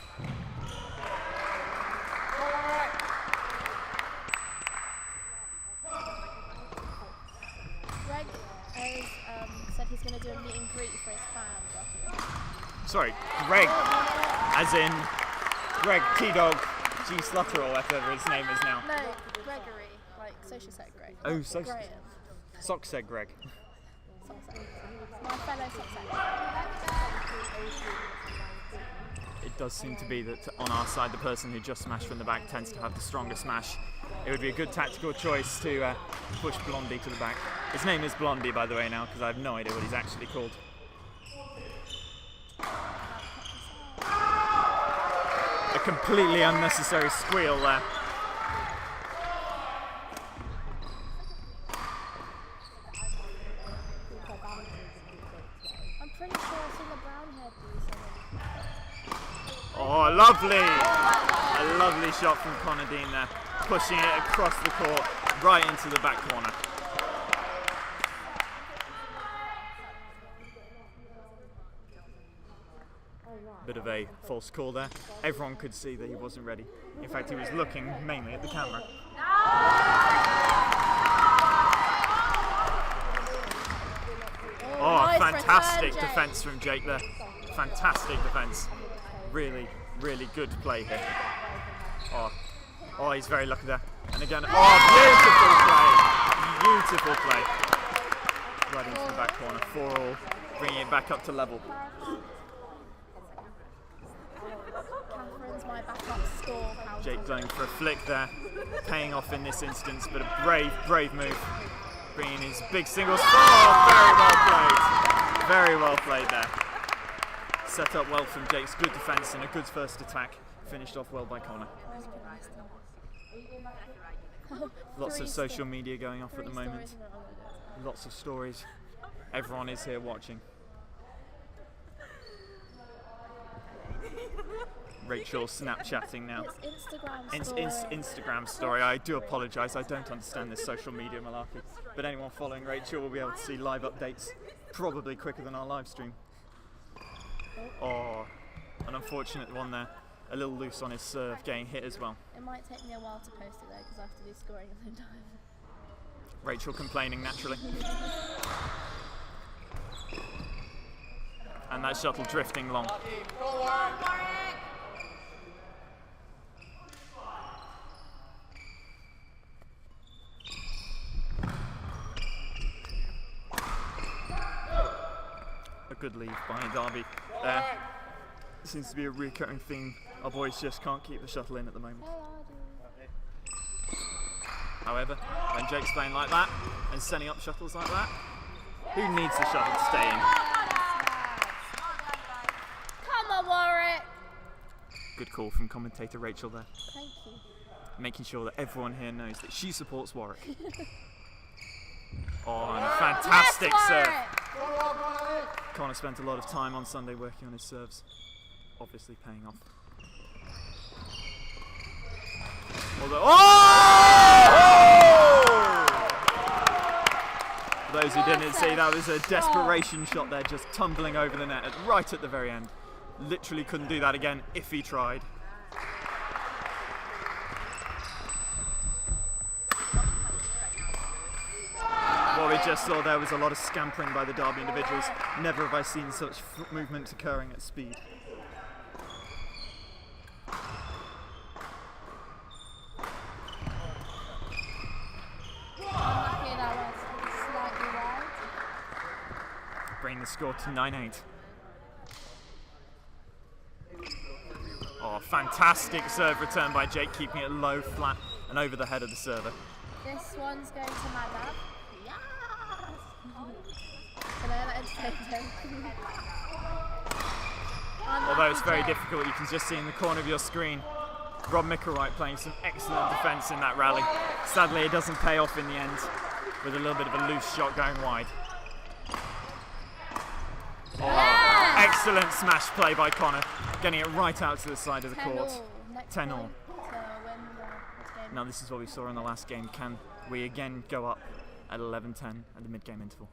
Greg has said he's going to do a meet and greet for his fans. Sorry, Greg, as in Greg T-Dog G Slutter or whatever his name is now. No, Gregory, like social sec Greg. Oh, so Graham. Sock said Greg. Socksec. My fellow Socksec. It does seem to be that on our side, the person who just smashed from the back tends to have the stronger smash. It would be a good tactical choice to push Blondie to the back. His name is Blondie, by the way, now, because I have no idea what he's actually called. A completely unnecessary squeal there. I'm pretty sure I've seen the brown hair do something. Oh, lovely! A lovely shot from Connor Dean there, pushing it across the court, right into the back corner. Bit of a false call there. Everyone could see that he wasn't ready. In fact, he was looking mainly at the camera. Oh, nice fantastic return, defence from Jake there. Fantastic defence. Really, really good play here. Oh, he's very lucky there. And again, oh, beautiful play. Beautiful play. Right into the back corner. 4-all, bringing it back up to level. Catherine's my backup score. Jake going for a flick there, paying off in this instance, but a brave move. Bringing his big singles. Oh, very well played there. Set up well from Jake's good defence and a good first attack. Finished off well by Connor. Lots of social media going off at the moment. Lots of stories. Everyone is here watching. Rachel Snapchatting now. Instagram story. I do apologise, I don't understand this social media malarkey. But anyone following Rachel will be able to see live updates, probably quicker than our live stream. Oh, an unfortunate one there. A little loose on his serve, getting hit as well. It might take me a while to post it though, because I have to do scoring at the same time. Rachel complaining naturally. And that shuttle drifting long. A good lead by Derby. Seems to be a recurring theme. Our boys just can't keep the shuttle in at the moment. However, when Jake's playing like that and sending up shuttles like that, who needs the shuttle to stay in? Come on, Warwick! Good call from commentator Rachel there. Thank you. Making sure that everyone here knows that she supports Warwick. Oh, and a fantastic serve. Connor spent a lot of time on Sunday working on his serves. Obviously paying off. Although, oh! those who didn't see, that was a desperation shot there, just tumbling over the net right at the very end. Literally couldn't do that again if he tried. What we just saw there was a lot of scampering by the Derby individuals. Never have I seen such movement occurring at speed. Unlucky that was slightly wide. Bring the score to 9-8. Oh, fantastic serve return by Jake, keeping it low, flat, and over the head of the server. This one's going to Madab. Yes! Can I let him take him? Although it's very difficult, you can just see in the corner of your screen Rob Micklewright playing some excellent defence in that rally. Sadly, it doesn't pay off in the end with a little bit of a loose shot going wide. Oh, excellent smash play by Connor, getting it right out to the side of the court. 10-all. Now this is what we saw in the last game. Can we again go up at 11-10 at the mid-game interval?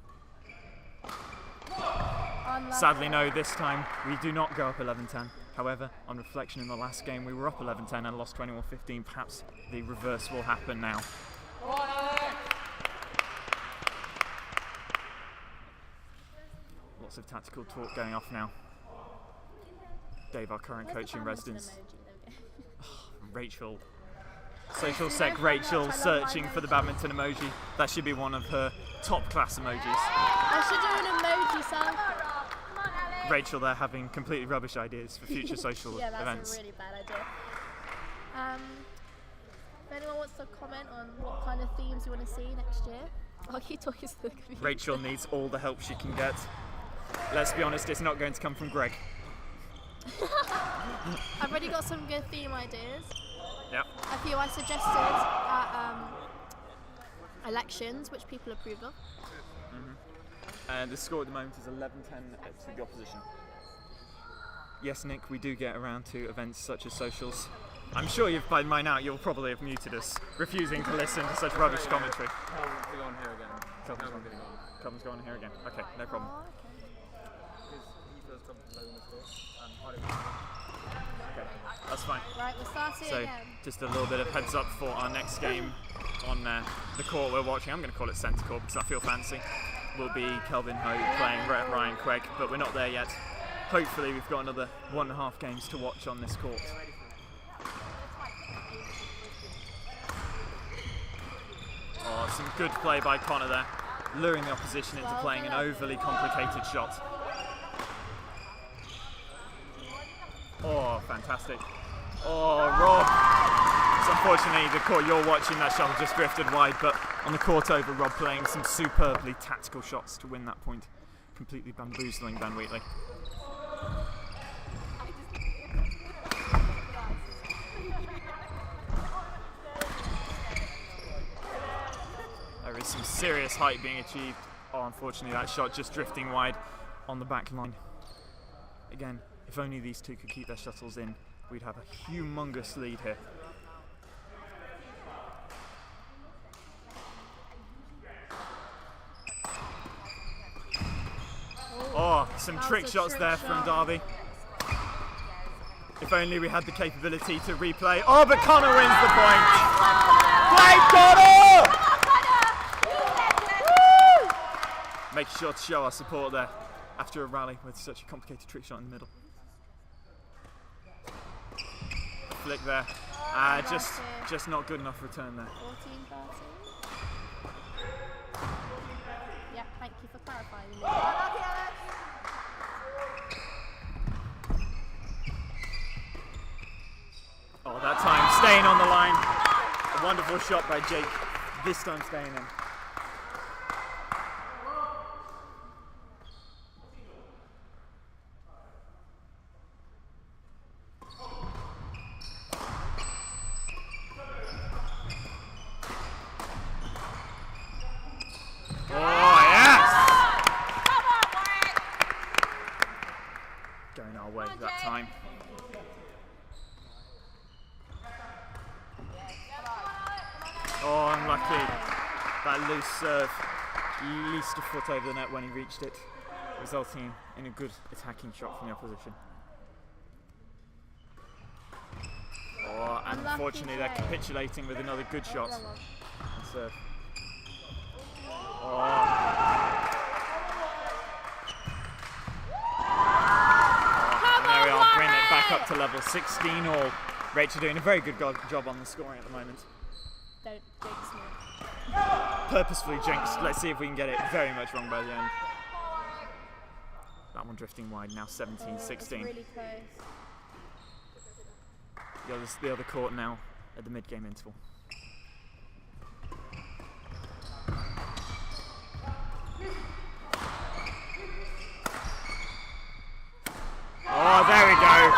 Sadly no, this time we do not go up 11-10. However, on reflection in the last game we were up 11-10 and lost 21-15. Perhaps the reverse will happen now. Lots of tactical talk going off now. Dave, our current coach in residence. Rachel. Social sec Rachel searching for the badminton emoji. That should be one of her top class emojis. I should do an emoji sample. Rachel there having completely rubbish ideas for future social yeah, that's events. a really bad idea. If anyone wants to comment on what kind of themes you want to see next year, I'll keep talking to the community. Rachel needs all the help she can get. Let's be honest, it's not going to come from Greg. I've already got some good theme ideas. Yep. A few I suggested at elections, which people approved of. And the score at the moment is 11-10 to the opposition. Yes, Nick, we do get around to events such as socials. I'm sure you've by now you'll probably have muted us, refusing to listen to such rubbish commentary. Kelvin's going on here again. Kelvin's going on here again. Okay, no problem. Oh, okay. Because he feels comfortable in the score, and I don't. Okay, that's fine. Right, we'll start it So, again. just a little bit of heads up for our next game on the court we're watching. I'm going to call it centre court because I feel fancy. Will be Kelvin Ho playing Ryan Craig, but we're not there yet. Hopefully we've got another 1.5 games to watch on this court. Oh, some good play by Connor there, luring the opposition into playing an overly complicated shot. Oh, fantastic. Oh, Rob. So unfortunately, the court you're watching, that shot just drifted wide, but on the court over, Rob playing some superbly tactical shots to win that point, completely bamboozling Van Wheatley. There is some serious height being achieved. Oh, unfortunately, that shot just drifting wide on the back line. Again, if only these two could keep their shuttles in, we'd have a humongous lead here. Oh, some trick shots there from Derby. If only we had the capability to replay. Oh, but Connor wins the point. Play Connor! Making sure to show our support there after a rally with such a complicated trick shot in the middle. Flick there. Just not good enough return there. 14-13. Yeah, thank you for clarifying. Oh, that time staying on the line. A wonderful shot by Jake. This time staying in. Going our way that time. Oh, unlucky. That loose serve least a foot over the net when he reached it, resulting in a good attacking shot from the opposition. Oh, and Unlucky unfortunately they're play. capitulating with another good shot. Wrong one. And serve. Oh. And there we are, bringing it back up to level 16 all. Rachel doing a very good job on the scoring at the moment. Don't jinx me. Purposefully jinxed. Let's see if we can get it very much wrong by the end. That one drifting wide now, 17-16. It's really close. The other court now at the mid-game interval. Oh, there we go.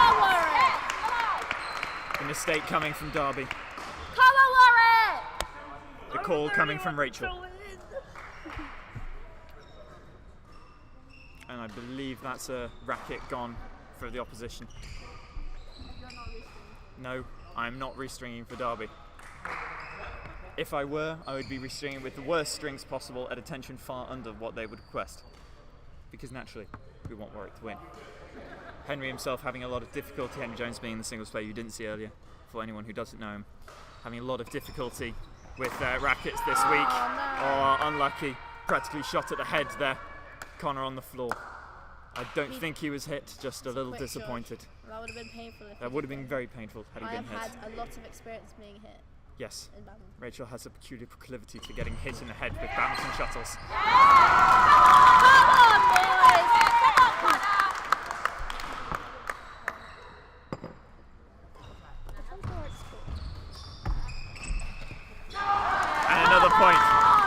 The mistake coming from Derby. Come on, Warwick! The call coming from Rachel. And I believe that's a racket gone for the opposition. No, I'm not restringing for Derby. If I were, I would be restringing with the worst strings possible at a tension far under what they would request. Because naturally, we want Warwick to win. Henry himself having a lot of difficulty, Henry Jones being the singles player you didn't see earlier, for anyone who doesn't know him, having a lot of difficulty with rackets this week. Oh, unlucky. Practically shot at the head there. Connor on the floor. I don't think he was hit, just a little disappointed. That would have been painful. That would have been very painful had he I been have hit. had a lot of experience being hit Yes. in badminton. Rachel has a peculiar proclivity to getting hit in the head with badminton shuttles. And another point,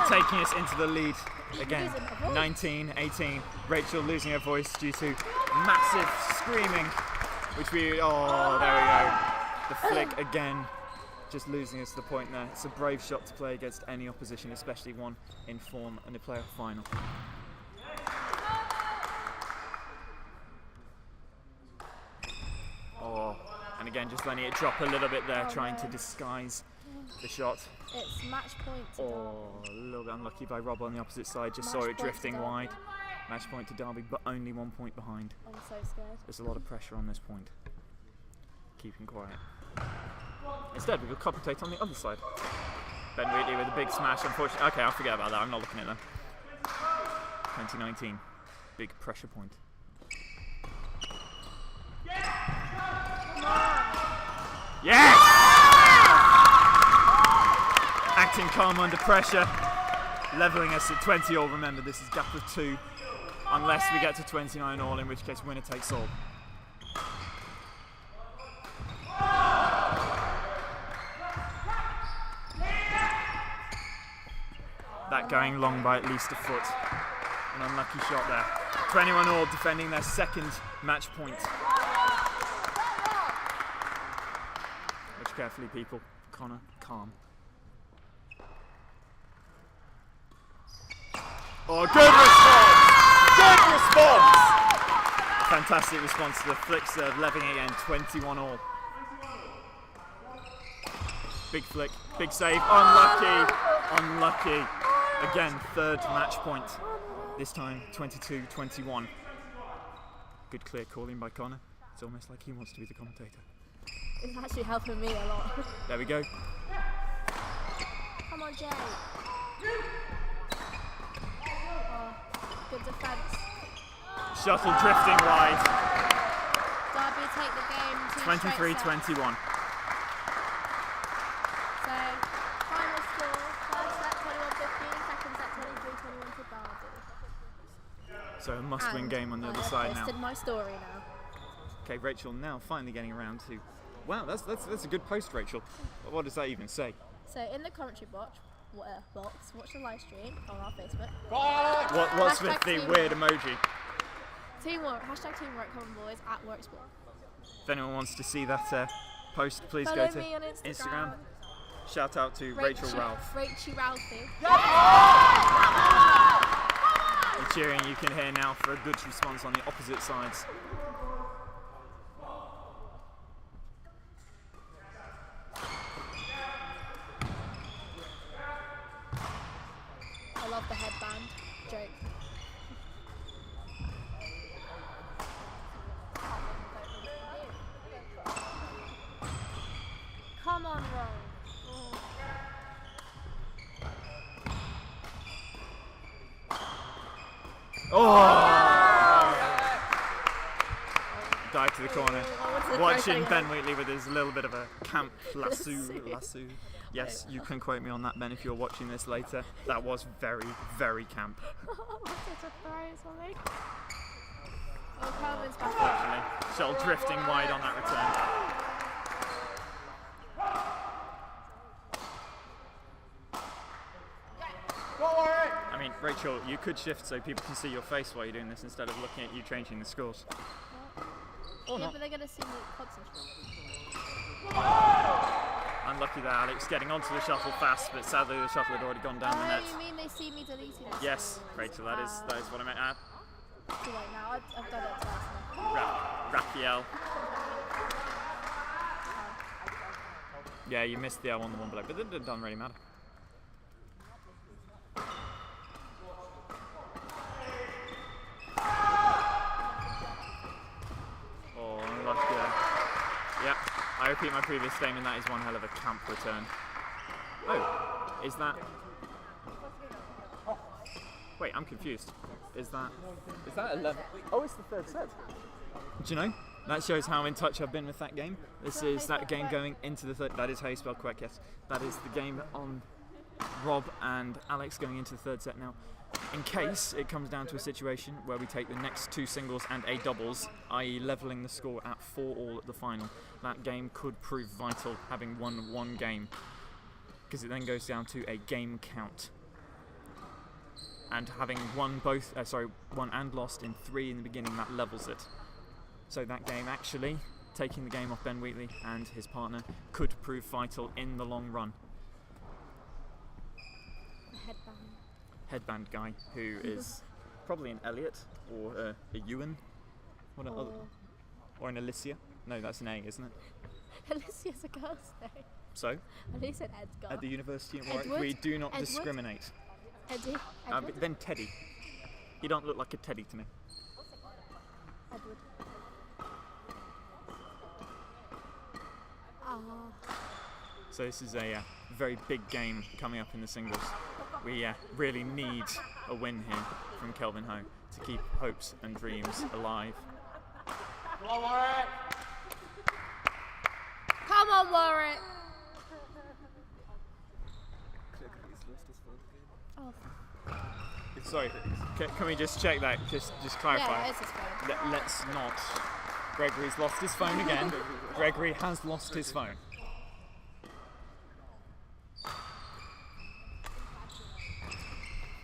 taking us into the lead again. 19-18. Rachel losing her voice due to massive screaming, which we, oh, there we go. The flick again, just losing us the point there. It's a brave shot to play against any opposition, especially one in form in a playoff final. Oh, and again, just letting it drop a little bit there, trying to disguise the shot. It's match point to Oh, a little bit unlucky by Rob on the opposite side. Just saw Match it point to drifting Derby. wide. Match point to Derby, but only 1 point behind. I'm so scared. There's a lot of pressure on this point. Keeping quiet. Instead, we will commentate on the other side. Ben Wheatley with a big smash. Unfortunately, okay, I'll forget about that. I'm not looking at them. 2019, big pressure point. Yes! Acting calm under pressure, levelling us at 20 all. Remember, this is gap of 2, unless we get to 29 all, in which case winner takes all. That going long by at least a foot. An unlucky shot there. 21 all, defending their second match point. Watch carefully, people. Connor, calm. Oh, good response! Good response! Fantastic response to the flick serve, leveling again, 21 all. Big flick, big save, unlucky, unlucky. Again, third match point. This time, 22-21. Good clear calling by Connor. It's almost like he wants to be the commentator. It's actually helping me a lot. There we go. Come on, Jay. Oh, good defence. Shuttle drifting wide. Derby take the game 23-21. So, final score, first set 21-15, second set 23-21 to Derby. So a must-win And game on the I other have side now. posted my story now. Okay, Rachel now finally getting around to. Wow, that's a good post, Rachel. What does that even say? So in the commentary box, watch the live stream on our Facebook. What's with Hashtag the teamwork. weird emoji? Teamwork, hashtag teamwork, common boys at Worksport. If anyone wants to see that post, please Follow go to me on Instagram. Shout out to Rachel Ralph. Rachel Ralphie. The cheering you can hear now for a good response on the opposite sides. I love the headband. Dive to the corner. Watching Ben Wheatley with his little bit of a camp lasso. Yes, you can quote me on that, Ben, if you're watching this later. That was very, very camp. What's it, a throw something? Oh, Calvin's back. Unfortunately, shuttle drifting wide on that return. I mean, Rachel, you could shift so people can see your face while you're doing this instead of looking at you changing the scores. Or Yeah, not. but they're going to see me concentrate. Unlucky there, Alex, getting onto the shuttle fast, but sadly the shuttle had already gone down the Oh, net. you mean they see me deleting it? Yes, Rachel, that is what I meant. Too late now. I've done it twice now. Raphael. Yeah, you missed the L on the one below, but it doesn't really matter. Oh, unlucky there. Yep, I repeat my previous statement, that is one hell of a camp return. Oh, is that... Wait, I'm confused. Is that 11? Oh, it's the third set. Do you know? That shows how in touch I've been with that game. This is that game going into the third. That is how you spell Quebec, yes. That is the game on Rob and Alex going into the third set now. In case it comes down to a situation where we take the next two singles and a doubles, i.e. levelling the score at 4-all at the final, that game could prove vital, having won one game, because it then goes down to a game count. And having won and lost in 3 in the beginning, that levels it. So that game actually, taking the game off Ben Wheatley and his partner, could prove vital in the long run. Headband guy, who is probably an Elliot or a Ewan, or an Alicia. No, that's an A, isn't it? Alicia's a girl's name. So, At least an Edgar. at the University of Warwick, Edward? we do not Edward? discriminate. Eddie. But then Teddy. He don't look like a Teddy to me. Edward. So this is a very big game coming up in the singles. We really need a win here from Kelvin Ho to keep hopes and dreams alive. Come on, Warwick. Oh, Sorry, can we just check that? Just clarify. yeah, it's his phone. Let's not. Gregory's lost his phone again. Gregory has lost his phone.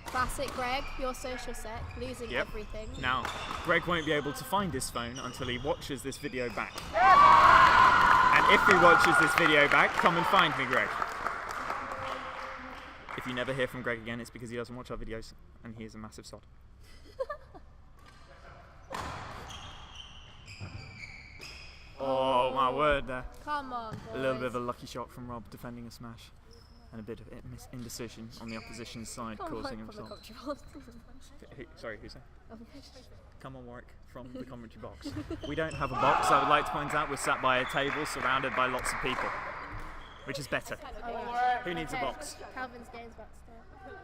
Classic Greg, your social sec, losing Yep. everything. Now, Greg won't be able to find his phone until he watches this video back. And if he watches this video back, come and find me, Greg. If you never hear from Greg again, it's because he doesn't watch our videos, and he is a massive sod. Oh, my word there. Come on, boys. A little bit of a lucky shot from Rob defending a smash, and a bit of indecision on the opposition side, causing him from the to... control. Sorry, who's that? Come on, Warwick, from the commentary box. We don't have a box, I would like to point out. We're sat by a table surrounded by lots of people, which is better. Who needs a box? Calvin's game's about to start.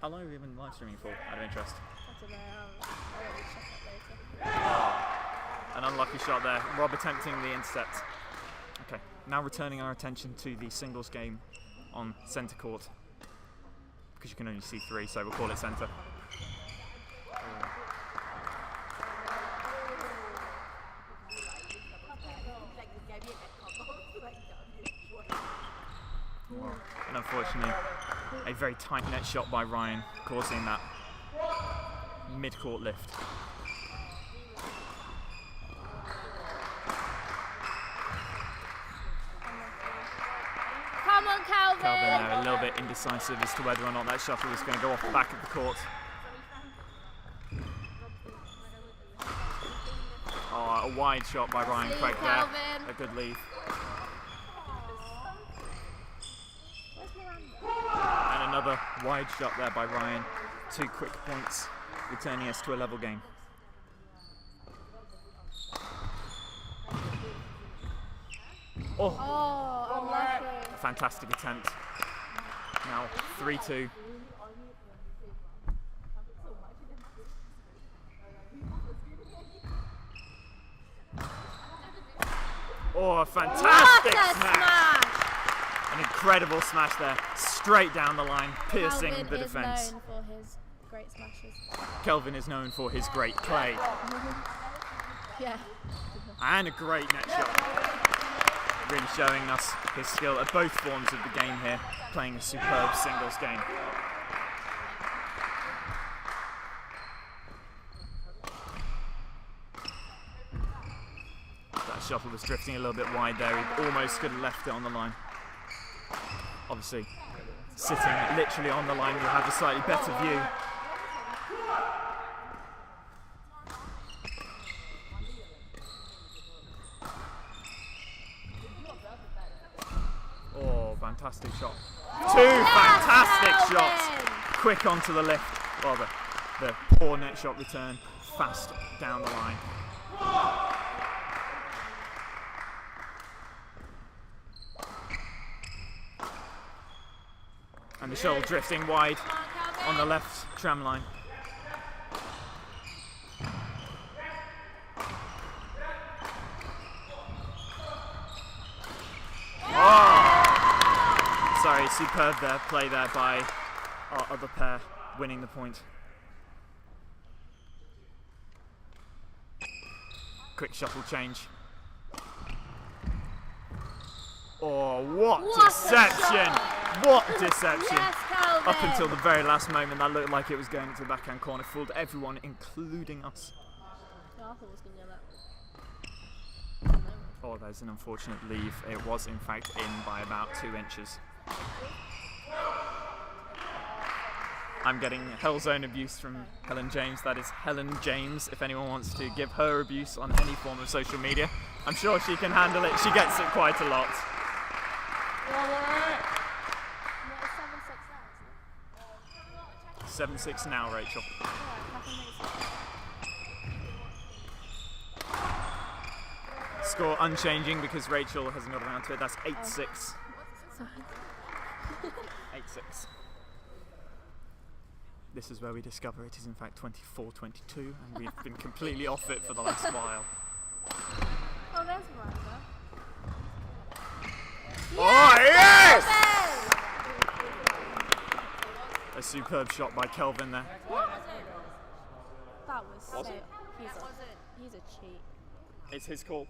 How long have we been live streaming for, out of interest? I don't know. I'll really check that later. An unlucky shot there. Rob attempting the intercept. Okay, now returning our attention to the singles game on centre court. Because you can only see 3, so we'll call it centre. And unfortunately, a very tight net shot by Ryan, causing that mid-court lift. Come on, Calvin! Calvin there, a little bit indecisive as to whether or not that shuttle is going to go off the back of the court. Oh, a wide shot by Ryan Leave, Craig there. Calvin. A good lead. And another wide shot there by Ryan. 2 quick points, returning us to a level game. Oh, unlucky. Fantastic attempt. Now 3-2. Oh, a What fantastic a smash! smash! An incredible smash there, straight down the line, piercing Calvin the is defence. known for his great smashes. Kelvin is known for his great play. Yeah. And a great net shot. Really showing us his skill at both forms of the game here, playing a superb singles game. That shuttle was drifting a little bit wide there. He almost could have left it on the line. Obviously, sitting literally on the line, you'll have a slightly better view. Oh, fantastic shot. Two fantastic shots. Quick onto the lift. Well, the poor net shot return, fast down the line. And the shuttle drifting wide on the left tram line. Oh! Sorry, superb there, play there by our other pair, winning the point. Quick shuttle change. Oh, what deception! What deception! Yes, Calvin. Up until the very last moment, that looked like it was going to the backhand corner. Fooled everyone, including us. Yeah, I thought I was going to get that. Oh, there's an unfortunate leave. It was, in fact, in by about 2 inches. I'm getting hell zone abuse from Helen James. That is Helen James. If anyone wants to give her abuse on any form of social media, I'm sure she can handle it. She gets it quite a lot. No, it's 7-6 now, isn't it? 7-6 now, Rachel. Yeah, Catherine makes it. Score unchanging because Rachel hasn't got around to it. That's 8-6. Sorry. 8-6. This is where we discover it is in fact 24-22, and we've been completely off it for the last while. Oh, there's Miranda. Oh, yes! A superb shot by Kelvin there. What was it? That was so. Was it? He's a cheat. It's his call.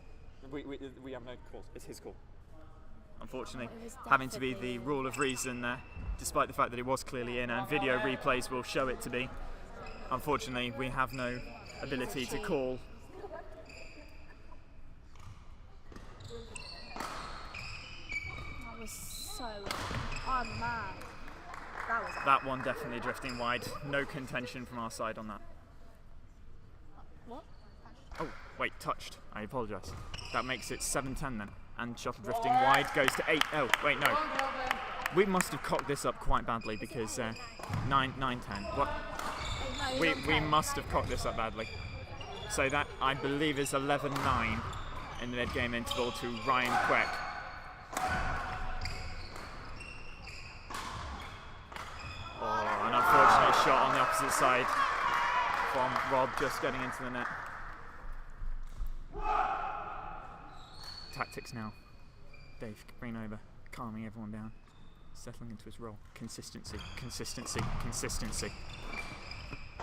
We have no calls. It's his call. Unfortunately, It was having to be the definitely- rule of reason there, despite the fact that it was clearly in and video replays will show it to be. Unfortunately, we have no ability to call. That was so. I'm mad. That was. That one definitely drifting wide. No contention from our side on that. What? Oh, wait, touched. I apologise. That makes it 7-10 then. And shuttle drifting wide goes to 8. Oh, wait, no. We must have cocked this up quite badly because 9-10. What? No, We must have cocked this up badly. So that, I believe, is 11-9 in the mid-game interval to Ryan Queck. Oh, an unfortunate shot on the opposite side from Rob, just getting into the net. Tactics now. Dave Greenover calming everyone down, settling into his role. Consistency, consistency, consistency.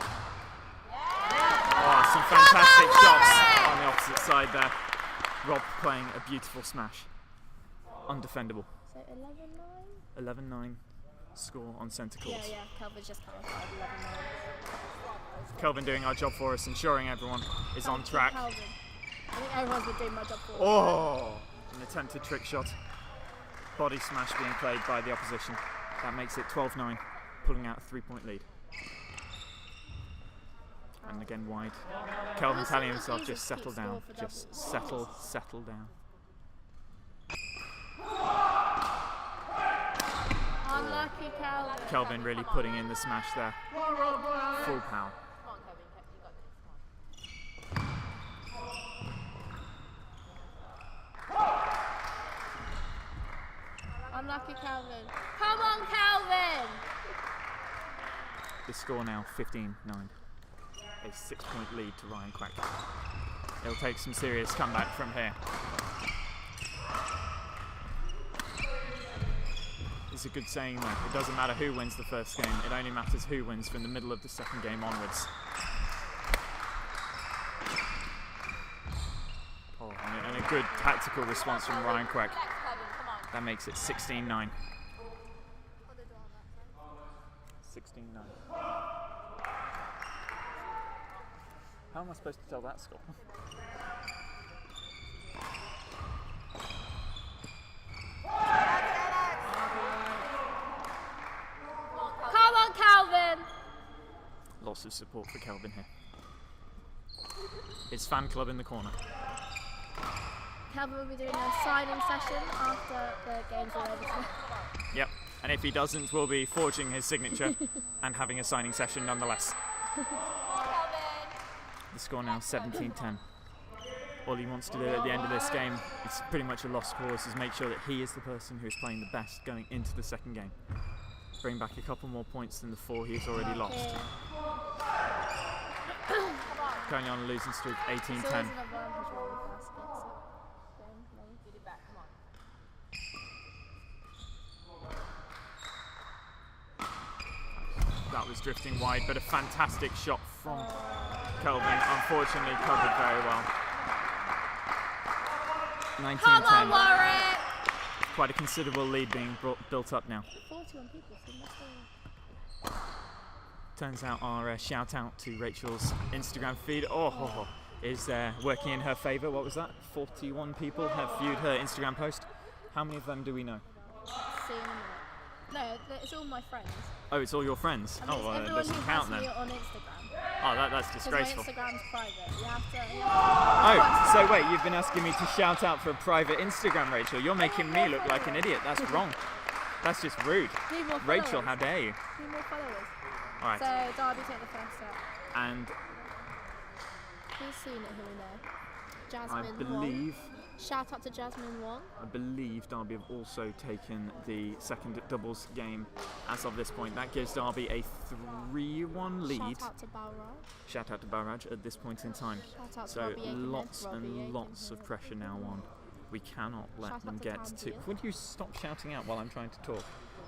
Oh, some fantastic shots on the opposite side there. Rob playing a beautiful smash. Undefendable. So 11-9? 11-9 score on centre court. Yeah, Calvin's just clarified 11-9. Kelvin doing our job for us, ensuring everyone is on track. Calvin. I think everyone's been doing my job for me. Oh, an attempted trick shot. Body smash being played by the opposition. That makes it 12-9, pulling out a 3-point lead. And again wide. Kelvin telling himself, just settle down. Just settle down. Unlucky Calvin. Kelvin really putting in the smash there. Full power. Come on, Kevin, you got this. Unlucky Calvin. Come on, Calvin! The score now 15-9. A 6-point lead to Ryan Quack. It'll take some serious comeback from here. There's a good saying though, it doesn't matter who wins the first game, it only matters who wins from the middle of the second game onwards. Oh, and a good tactical response from Ryan Quack. That makes it 16-9. 16-9. How am I supposed to tell that score? Come on, Calvin! Lots of support for Kelvin here. His fan club in the corner. Calvin will be doing a signing session after the games are over. Yep, and if he doesn't, we'll be forging his signature and having a signing session nonetheless. The score now 17-10. All he wants to do at the end of this game, it's pretty much a lost cause, is make sure that he is the person who is playing the best going into the second game. Bring back a couple more points than the 4 he's already lost. Currently on a losing streak, 18-10. That was drifting wide, but a fantastic shot from Kelvin, unfortunately covered very well. 19-10. Come on, Warwick! Quite a considerable lead being built up now. 41 people, so Turns out our shout out to Rachel's Instagram feed is working in her favour. What was that? 41 people have viewed her Instagram post. How many of them do we know? see in a minute. No, it's all my friends. Oh, it's all your friends? I mean, Oh, well, it everyone doesn't who count has then. me on Instagram. Oh, that's Because my disgraceful. Instagram's private. You have to. Oh, so wait, you've been asking me to shout out for a private Instagram, Rachel. You're making me look like an idiot. That's wrong. That's just rude. Need more Rachel, followers. how dare you? Need more followers. All right. So Darby take the first step. And Who's seen it? Who we know? I Jasmine believe, Wong. Shout out to Jasmine Wong. Derby have also taken the second doubles game as of this point. That gives Derby a 3-1 lead. Shout out to Balraj. Shout out to Barraj at this point in time. Shout out to So Robbie Aikenhead. lots Robbie and lots of Aikenhead. pressure now on. We cannot let Shout them out to get to. Tanzania. Would you stop shouting out while I'm trying to talk?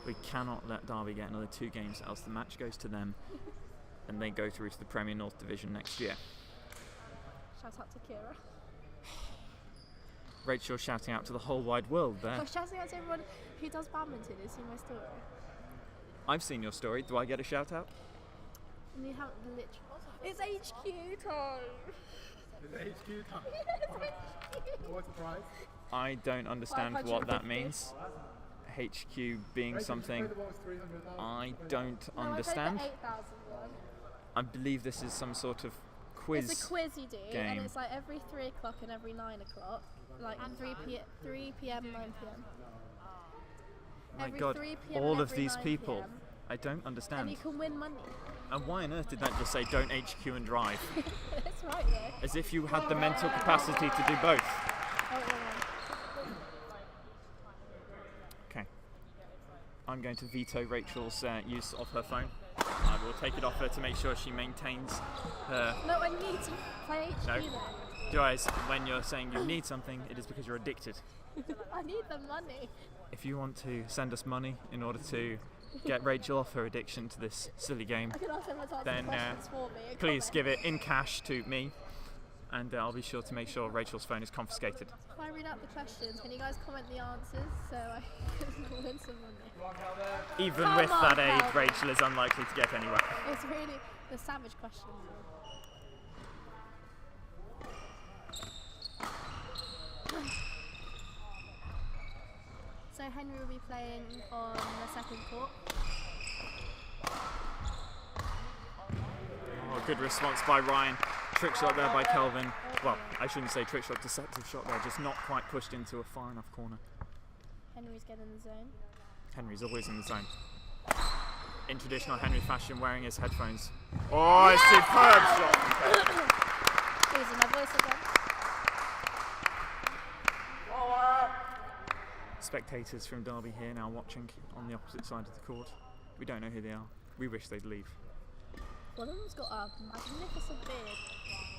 We cannot let Derby get another 2 games, else the match goes to them, and they go through to the Premier North Division next year. Shout out to Kira. Rachel shouting out to the whole wide world there. Oh, shouting out to everyone who does badminton. Has seen my story. I've seen your story. Do I get a shout out? And you haven't literally. It's HQ time. Is it HQ time? What's the prize? I don't understand what that means. HQ being Rachel, something the one with 300,000. I don't No, understand. I played the 8,000 one. I believe this is some sort of quiz. It's a quiz you do, game. and it's like every 3 o'clock and every 9 o'clock. Like 3 p.m., 9 p.m. My Every God, 3 p.m. all and of every these 9 people. PM. I don't And understand. you can win money. And why on earth did that just say don't HQ and drive? That's right, though. As if you had the mental capacity to do both. Oh, Okay. I'm going to veto Rachel's use of her phone. I will take it off her to make sure she maintains her. no, I need to play HQ No. then. Guys, when you're saying you need something, it is because you're addicted. I need the money. If you want to send us money in order to get Rachel off her addiction to this silly game, I can ask everyone to answer Then, questions for me. and please comment. give it in cash to me, and I'll be sure to make sure Rachel's phone is confiscated. If I read out the questions, can you guys comment the answers so I can win some money? Even Come with on, that aid, Calvin. Rachel is unlikely to get anywhere. It's really the savage questions. So Henry will be playing on the second court. Oh, good response by Ryan. Trick shot there by Kelvin. Well, I shouldn't say trick shot, deceptive shot there, just not quite pushed into a far enough corner. Henry's getting in the zone. Henry's always in the zone. In traditional Henry fashion, wearing his headphones. Oh, a superb shot from Kelvin. Losing my voice again. Spectators from Derby here now watching on the opposite side of the court. We don't know who they are. We wish they'd leave. One of them's got a magnificent beard.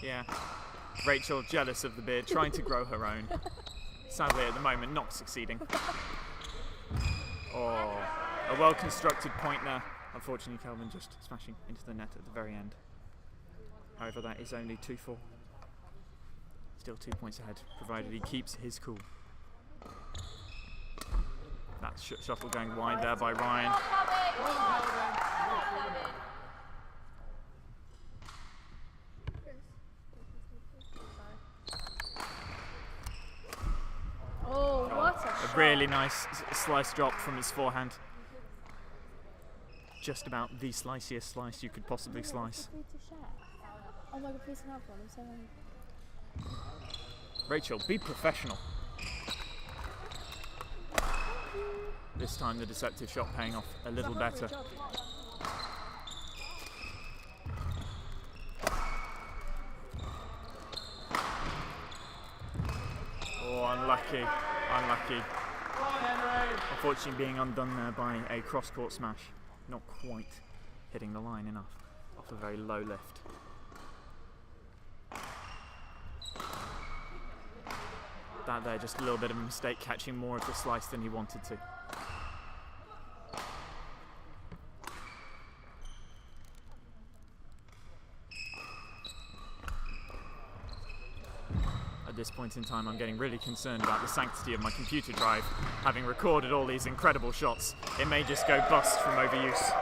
Yeah. Rachel, jealous of the beard, trying to grow her own. Sadly, at the moment, not succeeding. Oh, a well-constructed point there. Unfortunately, Kelvin just smashing into the net at the very end. However, that is only 2-4. Still 2 points ahead, provided he keeps his cool. That shuttle going wide there by Ryan. Oh, what a A shot. really nice slice drop from his forehand. Just about the sliciest slice you could possibly slice. Free to share. Oh my god, please have one. I'm so hungry. Rachel, be professional. This time the deceptive shot paying off a little better. Oh, unlucky, unlucky. Unfortunately being undone there by a cross-court smash. Not quite hitting the line enough off a very low lift. That there, just a little bit of a mistake, catching more of the slice than he wanted to. At this point in time, I'm getting really concerned about the sanctity of my computer drive. Having recorded all these incredible shots, it may just go bust from overuse.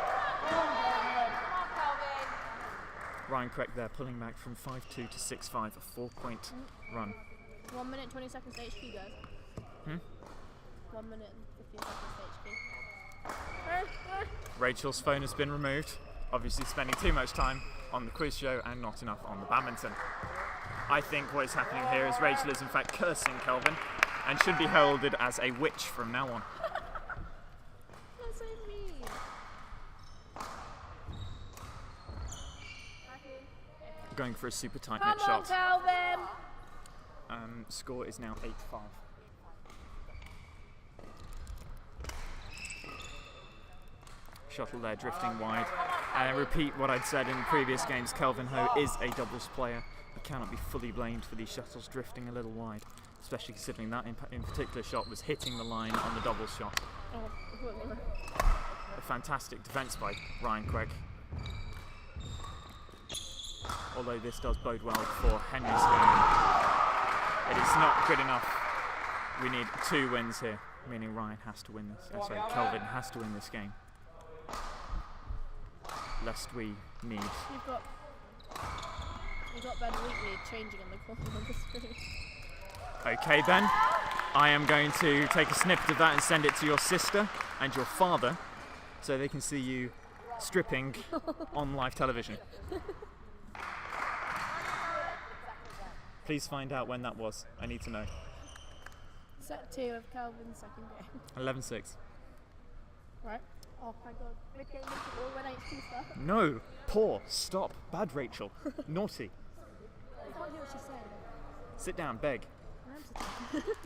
Ryan Craig there, pulling back from 5-2 to 6-5, a 4-point run. 1 minute 20 seconds to HQ, guys. 1 minute and 15 seconds to HQ. Rachel's phone has been removed, obviously spending too much time on the quiz show and not enough on the badminton. I think what is happening here is Rachel is in fact cursing Kelvin and should be heralded as a witch from now on. That's so mean. Going for a super tight Come net on, shot. Calvin! Score is now 8-5. Shuttle there drifting wide. And I repeat what I'd said in previous games, Kelvin Ho is a doubles player. He cannot be fully blamed for these shuttles drifting a little wide, especially considering that in particular shot was hitting the line on the doubles shot. Oh, A fantastic defence by Ryan Craig. Although this does bode well for Henry's game. It is not good enough. We need 2 wins here, meaning Ryan has to win this. Sorry, Kelvin has to win this game. Lest we need. You've got Ben Wheatley changing in the corner of the screen. Okay then, I am going to take a snippet of that and send it to your sister and your father so they can see you stripping on live television. Please find out when that was. I need to know. Set 2 of Calvin's second game. 11-6. Right? Oh my god. Mid-game interval when HQ starts. No, poor, stop, bad Rachel, naughty. I can't hear what she's saying. Sit down, beg.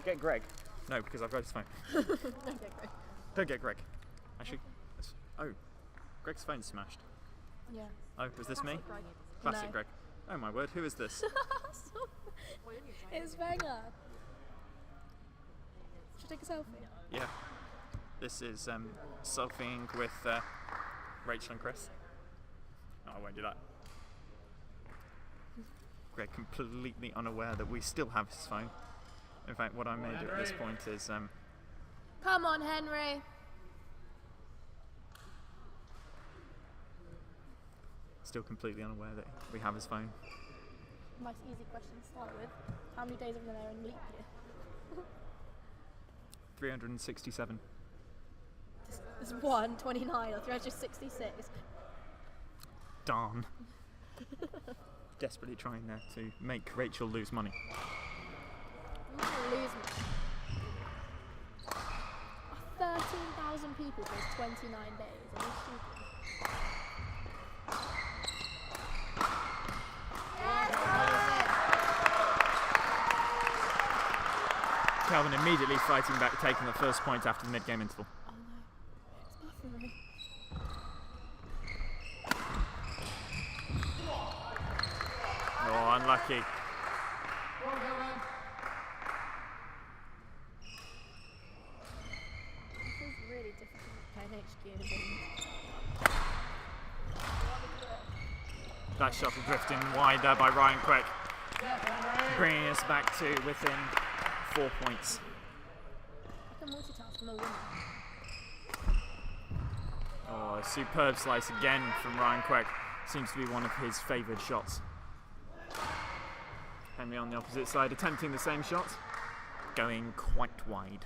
Get Greg. No, because I've got his phone. Okay, great. Don't get Greg. Actually, oh, Greg's phone's smashed. Yeah. Oh, was this me? Right. Classic No. Greg. Oh my word, who is this? It's Wenger. Should I take a selfie? Yeah. This is selfieing with Rachel and Chris. No, I won't do that. Greg completely unaware that we still have his phone. In fact, what I may do at this point is Come on, Henry. still completely unaware that we have his phone. Nice easy question to start with. How many days are there in leap year? 367. There's 129 or 366. Darn. Desperately trying there to make Rachel lose money. I'm not gonna lose me. 13,000 people for 29 days. Are you stupid? Calvin immediately fighting back, taking the first point after the mid-game interval. Oh no, it's buffering. Oh, unlucky. This is really difficult. That shuttle drifting wide there by Ryan Quick, bringing us back to within 4 points. I can multitask, I'm a winner. Oh, a superb slice again from Ryan Quick. Seems to be one of his favoured shots. Henry on the opposite side attempting the same shot, going quite wide.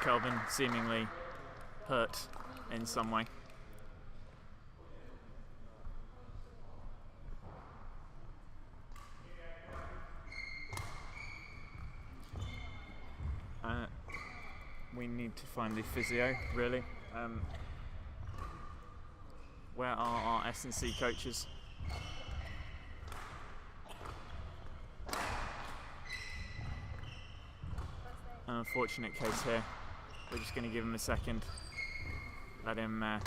Kelvin seemingly hurt in some way. We need to find the physio, really. Where are our S&C coaches? An unfortunate case here. We're just going to give him a second. Let him, I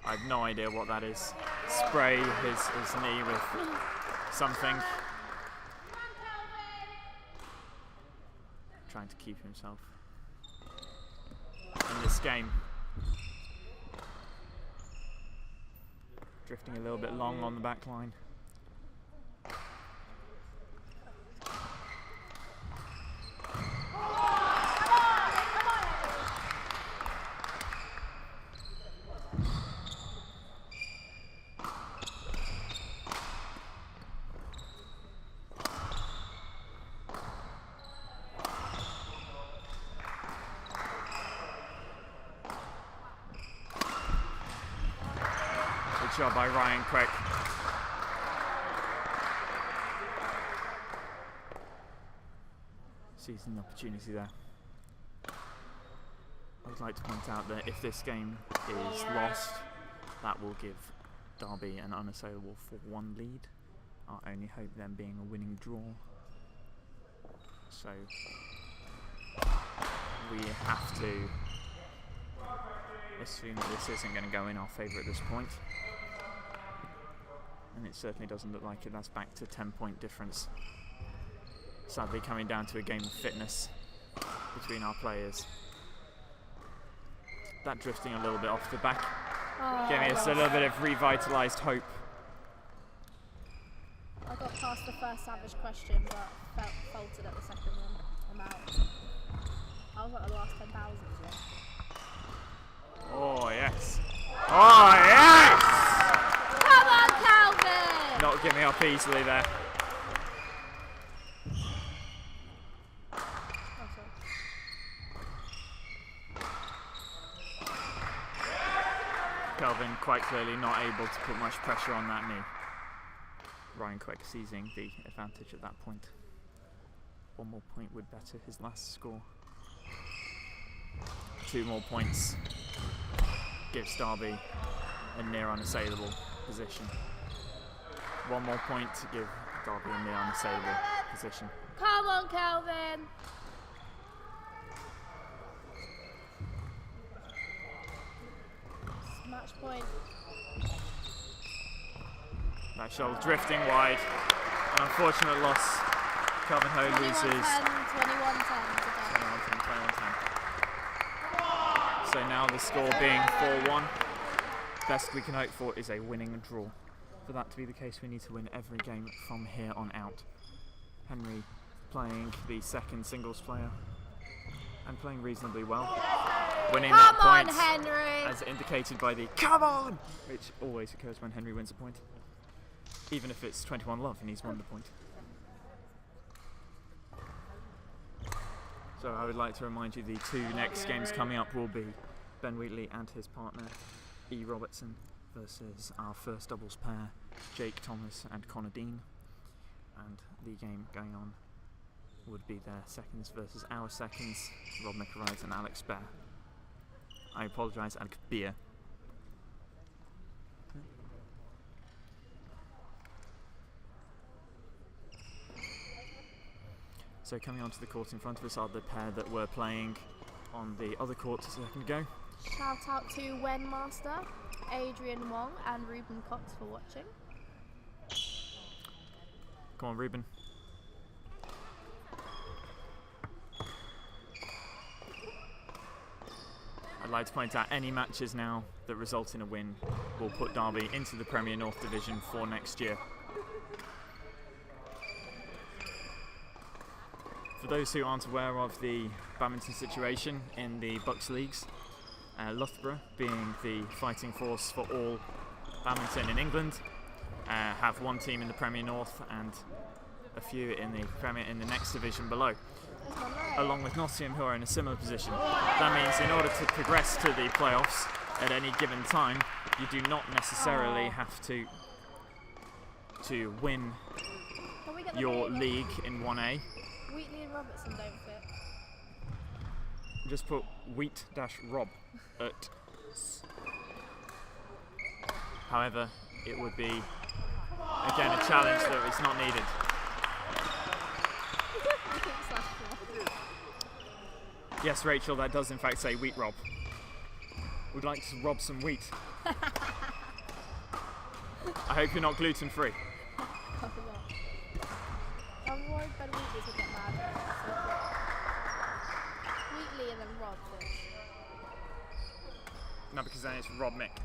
have no idea what that is. Spray his knee with something. Trying to keep himself in this game. Drifting a little bit long on the back line. Shot by Ryan Quick. Sees an opportunity there. I would like to point out that if this game is lost, that will give Derby an unassailable 4-1 lead. Our only hope then being a winning draw. So we have to assume that this isn't going to go in our favour at this point. And it certainly doesn't look like it. That's back to 10-point difference. Sadly coming down to a game of fitness between our players. That drifting a little bit off the back, giving us a little bit of revitalised hope. I got past the first savage question, but faltered at the second one. I'm out. I was like the last 10,000. Oh yes! Oh yes! Come on, Calvin! Not giving up easily there. Kelvin quite clearly not able to put much pressure on that knee. Ryan Quick seizing the advantage at that point. One more point would better his last score. 2 more points gives Derby a near unassailable position. 1 more point to give Derby a near unassailable position. Come on, Calvin! Match point. That shot drifting wide. An unfortunate loss. Calvin Ho loses. 21-10 today. 21-10. So now the score being 4-1. Best we can hope for is a winning draw. For that to be the case, we need to win every game from here on out. Henry playing the second singles player and playing reasonably well. Winning that point, Henry! as indicated by the "come on," which always occurs when Henry wins a point. Even if it's 21 love and he's won the point. So I would like to remind you the 2 next games coming up will be Ben Wheatley and his partner E. Robertson versus our first doubles pair, Jake Thomas and Connor Dean. And the game going on would be their seconds versus our seconds, Rob McRide and Alex Bear. I apologise, Alex Beer. So coming onto the court in front of us are the pair that were playing on the other court a second ago. Shout out to Wen Master, Adrian Wong and Ruben Cox for watching. Come on, Ruben. I'd like to point out any matches now that result in a win will put Derby into the Premier North Division for next year. For those who aren't aware of the badminton situation in the Bucks Leagues, Loughborough, being the fighting force for all badminton in England, have one team in the Premier North and a few in the next division below, along with Nottingham, who are in a similar position. That means in order to progress to the playoffs at any given time, you do not necessarily have to win your league in 1A. Wheatley and Robertson don't fit. Just put wheat-rob at. However, it would be again a challenge that is not needed. Yes, Rachel, that does in fact say wheat rob. We'd like to rob some wheat. I hope you're not gluten free. I'm worried Ben Wheatley's will get mad. Wheatley and then Rob. No, because then it's Rob Mick.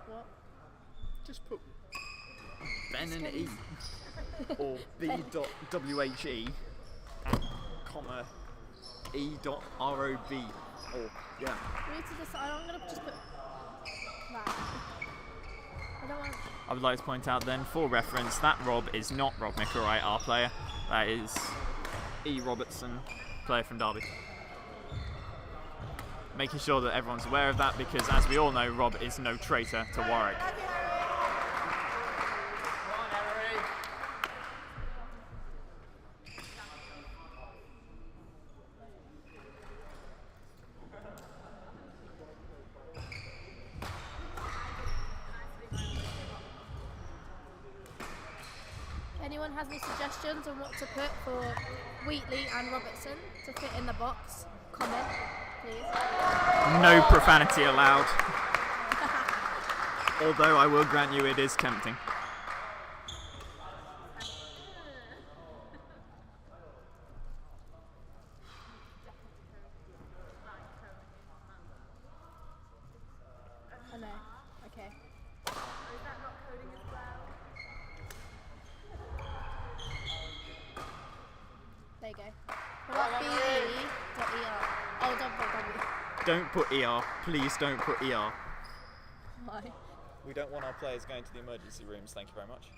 What? Just put Ben and E. Or B.WHE and comma E.ROB. Or, yeah. We need to decide. I'm going to just put that. I don't want. I would like to point out then, for reference, that Rob is not Rob Mickelwright, our player. That is E. Robertson, player from Derby. Making sure that everyone's aware of that, because as we all know, Rob is no traitor to Warwick. Anyone has any suggestions on what to put for Wheatley and Robertson to fit in the box? Comment, please. No profanity allowed. Although I will grant you it is tempting. I know. Okay. There you go. What about BE.ER? Oh, don't put W. Don't put ER. Please don't put ER. Why? We don't want our players going to the emergency rooms, thank you very much.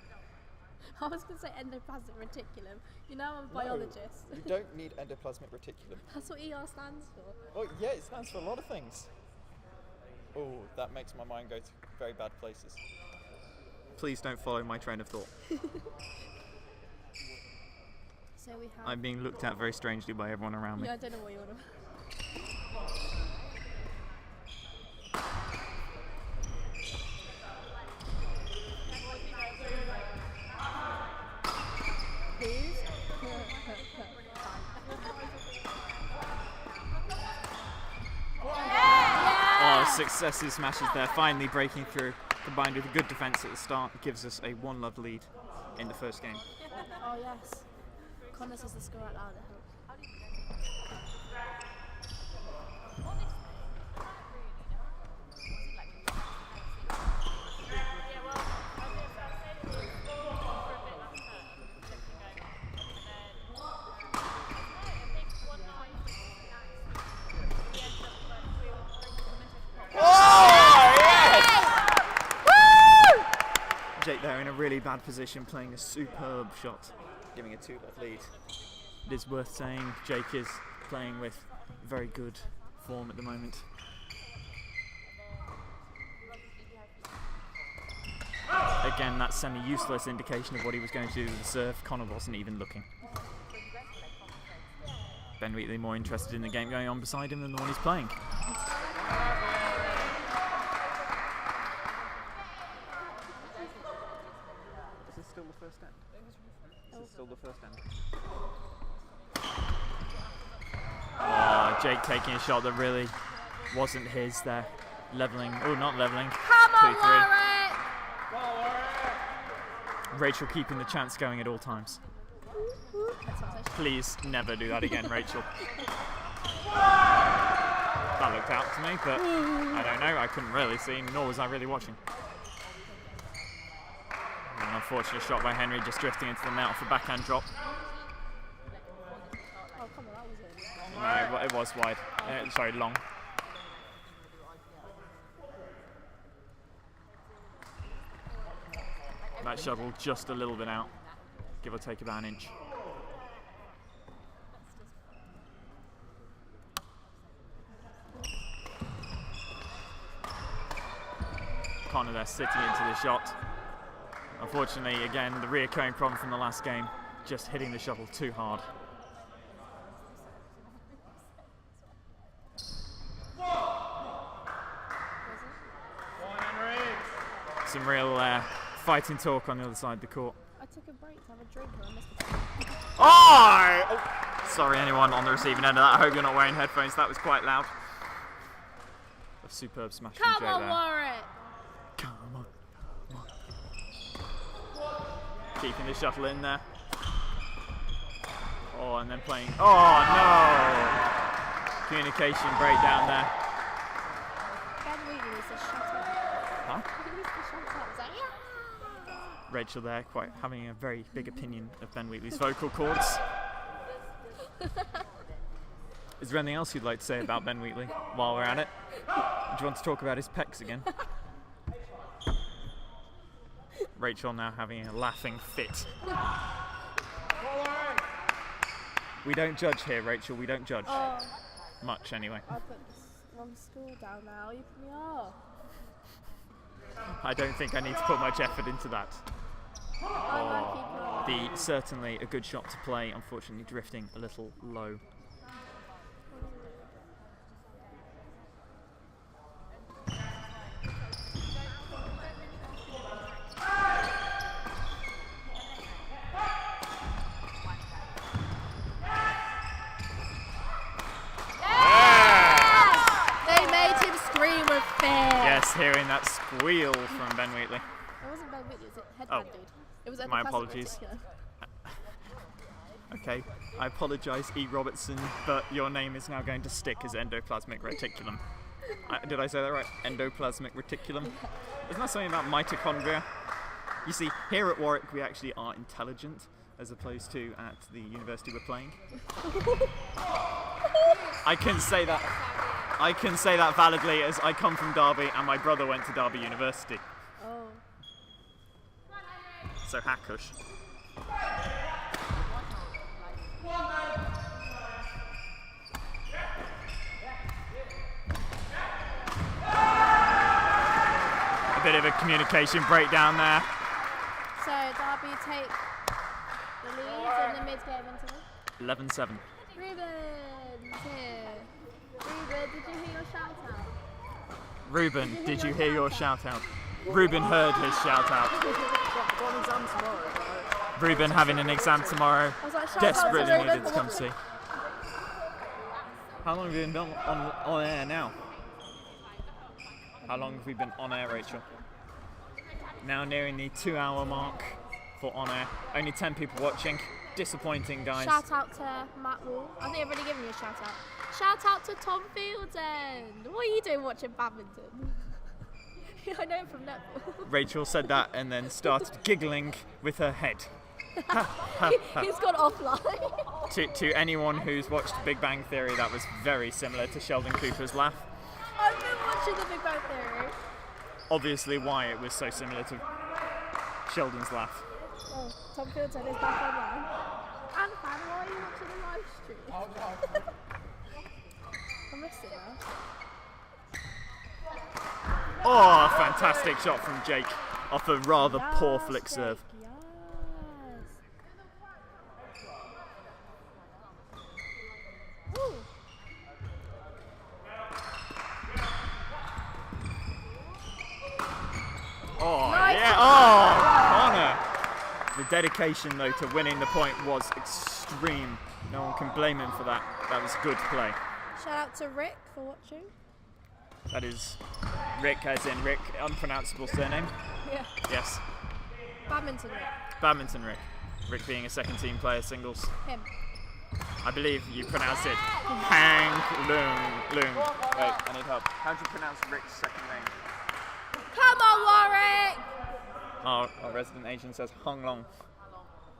I was going to say endoplasmic reticulum. You know I'm a biologist. You don't need endoplasmic reticulum. That's what ER stands for. Oh, yeah, it stands for a lot of things. Oh, that makes my mind go to very bad places. Please don't follow my train of thought. So we have. I'm being looked at very strangely by everyone around me. Yeah, I don't know what you want to. Successive smashes there, finally breaking through, combined with a good defence at the start, gives us a 1-love lead in the first game. Oh yes. Connor says the score out loud, it helps. Jake there in a really bad position, playing a superb shot, giving a 2-love lead. It is worth saying Jake is playing with very good form at the moment. Again, that semi-useless indication of what he was going to do with the serve. Connor wasn't even looking. Ben Wheatley more interested in the game going on beside him than the one he's playing. Is this still the first end? Is this still the first end? Oh, Jake taking a shot that really wasn't his there. Levelling, oh not levelling. Come on, 2-3. Warwick! Rachel keeping the chance going at all times. That's not touch. Please never do that again, Rachel. That looked out to me, but I don't know. I couldn't really see, nor was I really watching. An unfortunate shot by Henry, just drifting into the net off a backhand drop. Oh, come on, that was it. No, it was wide. Sorry, long. That shuttle just a little bit out, give or take about an inch. Connor there sitting into the shot. Unfortunately, again, the reoccurring problem from the last game, just hitting the shuttle too hard. Some real fighting talk on the other side of the court. I took a break to have a drink and I missed the time. Oh! Sorry, anyone on the receiving end of that. I hope you're not wearing headphones. That was quite loud. A superb smash from Come Jay on, there. Warwick! Come on. Keeping the shuttle in there. Oh, and then playing. Oh, no! Communication breakdown there. Ben Wheatley needs to shut up. Huh? He needs to shut up. He's like, yeah! Rachel there, quite having a very big opinion of Ben Wheatley's vocal cords. Is there anything else you'd like to say about Ben Wheatley while we're at it? Do you want to talk about his pecs again? Rachel now having a laughing fit. We don't judge here, Rachel. We don't judge. Oh, Much, anyway. I put this wrong school down now. You put me off. I don't think I need to put much effort into that. I like people. Certainly a good shot to play, unfortunately drifting a little low. Yes, hearing that squeal from Ben Wheatley. It wasn't Ben Wheatley, it was a headband dude. It was My apologies. Okay, I apologise, E. Robertson, but your name is now going to stick as endoplasmic reticulum. Did I say that right? Endoplasmic reticulum? Isn't that something about mitochondria? You see, here at Warwick we actually are intelligent, as opposed to at the university we're playing. I can say that validly, as I come from Derby and my brother went to Derby University. Oh. So hackush. A bit of a communication breakdown there. So Derby take the lead in the mid-game interval. 11-7. Ruben's here. Ruben, did you hear your shout out? Ruben, did you hear your shout out? Ruben heard his shout out. I've got an exam tomorrow. Ruben having an exam tomorrow. I was like, shout Desperately out to needed Ruben. to come see. How long have you been on air now? How long have we been on air, Rachel? Now nearing the 2-hour mark for on air. Only 10 people watching. Disappointing, guys. Shout out to Matt Wall. I think I've already given you a shout out. Shout out to Tom Fielden. What are you doing watching badminton? I know him from netball. Rachel said that and then started giggling with her head. He's gone offline. To anyone who's watched Big Bang Theory, that was very similar to Sheldon Cooper's laugh. I've been watching the Big Bang Theory. Obviously why it was so similar to Sheldon's laugh. Oh, Tom Fielden is back online. And fan, why are you watching the live stream? I missed it now. Oh, fantastic shot from Jake off a rather poor Yes, flick Jake, serve. Yes. Ooh. Oh, Nice. yeah. Oh, Connor. The dedication, though, to winning the point was extreme. No one can blame him for that. That was good play. Shout out to Rick for watching. That is Rick, as in Rick, unpronounceable surname. Yeah. Yes. Badminton Rick. Badminton, Rick. Rick being a second team player, singles. Him. I believe you pronounce it Hang Lung. Wait, I need help. How do you pronounce Rick's second name? Come on, Warwick! Our resident Asian says Hong Long.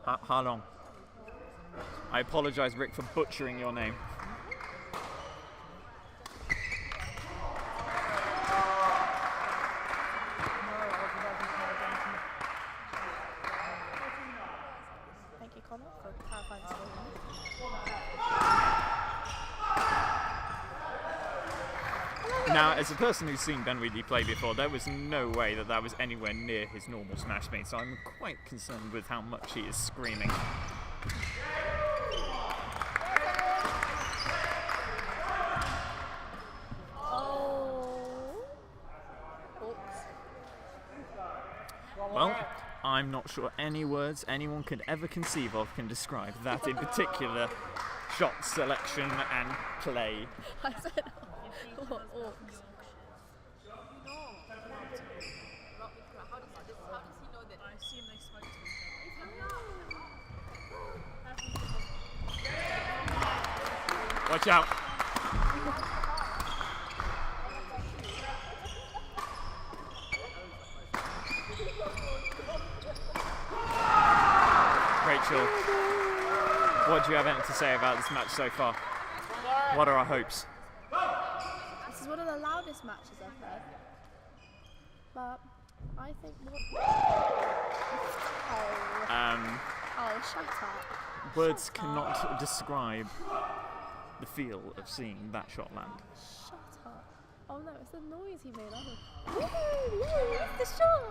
Ha Long. I apologise, Rick, for butchering your name. Thank you, Connor, for clarifying the score. Now, as a person who's seen Ben Wheatley play before, there was no way that was anywhere near his normal smash speed, so I'm quite concerned with how much he is screaming. Well, I'm not sure any words anyone could ever conceive of can describe that in particular shot selection and play. I said orcs. Watch out. Rachel, what do you have anything to say about this match so far? What are our hopes? This is one of the loudest matches I've heard. But I think Oh, shut up. Words cannot describe the feel of seeing that shot land. Shut up. Oh no, it's the noise he made. Woo, it's the shot!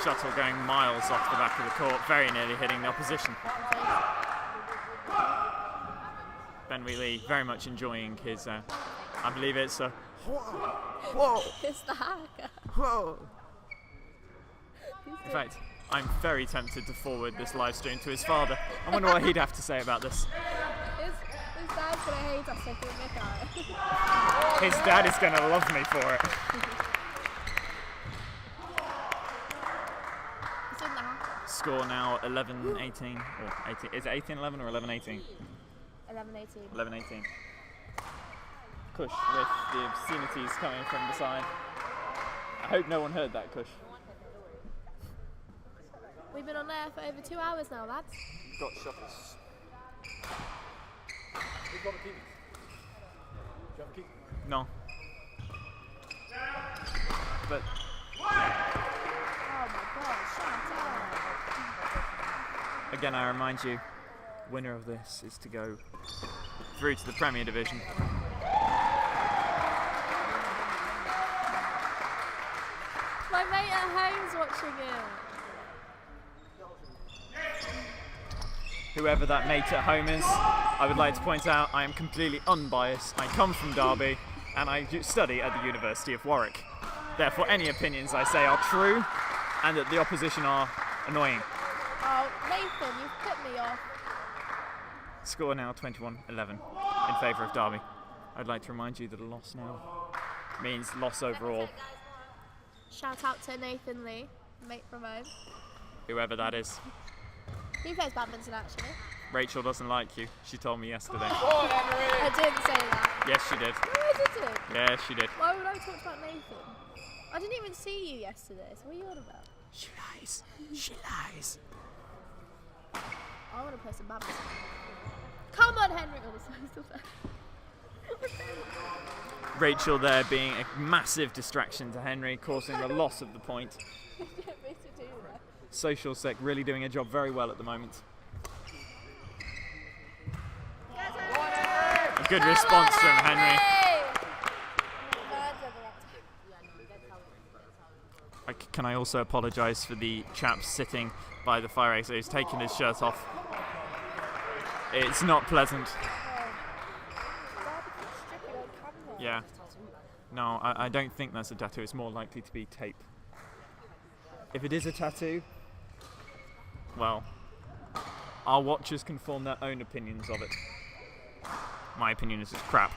Shuttle going miles off the back of the court, very nearly hitting the opposition. Ben Wheatley very much enjoying his, I believe it's a whoa! It's the hacker. Whoa! In fact, I'm very tempted to forward this live stream to his father. I wonder what he'd have to say about this. His dad's gonna hate us if we make out. His dad is gonna love me for it. It's in the hacker. Score now 11-18, or 18. Is it 18-11 or 11-18? 11-18. 11-18. Kush with the obscenities coming from the side. I hope no one heard that, Kush. We've been on there for over 2 hours now, lads. Got shuttles. Who's got the key? Do you have a key? No. But Oh my god, shut up. again, I remind you, winner of this is to go through to the Premier Division. My mate at home's watching it. Whoever that mate at home is, I would like to point out I am completely unbiased. I come from Derby and I study at the University of Warwick. Therefore, any opinions I say are true and that the opposition are annoying. Oh, Nathan, you've put me off. Score now 21-11 in favour of Derby. I'd like to remind you that a loss now means loss overall. Shout out to Nathan Lee, mate from home. Whoever that is. He plays badminton actually. Rachel doesn't like you. She told me yesterday. I didn't say that. Yes, she did. No, I didn't. Yes, she did. Why would I talk about Nathan? I didn't even see you yesterday, so what are you on about? She lies. She lies. I want to play some badminton. Come on, Henry. Oh, this still there. Rachel there being a massive distraction to Henry, causing the loss of the point. Get me to do that. Social Sec really doing a job very well at the moment. A good response from Henry. Can I also apologise for the chap sitting by the fire exit who's taken his shirt off? It's not pleasant. Yeah. No, I don't think that's a tattoo. It's more likely to be tape. If it is a tattoo, well, our watchers can form their own opinions of it. My opinion is it's crap.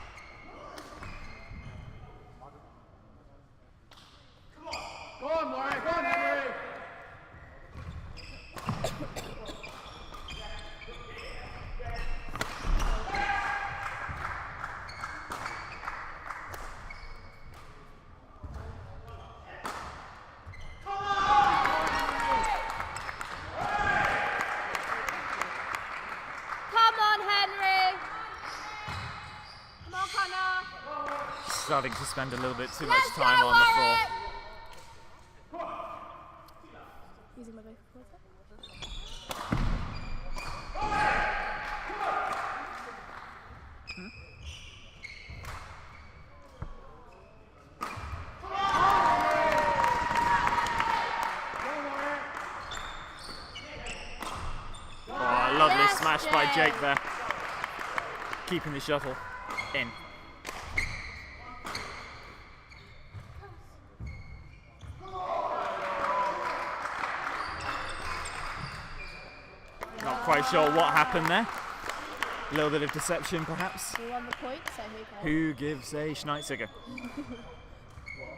starting to spend a little bit too much time on the floor. Using my vocal cords. Oh, lovely Yes, smash by Jake. Jake there. Keeping the shuttle in. Not quite sure what happened there. A little bit of deception, perhaps. Who won the point? So who cares? Who gives a Schneitziger?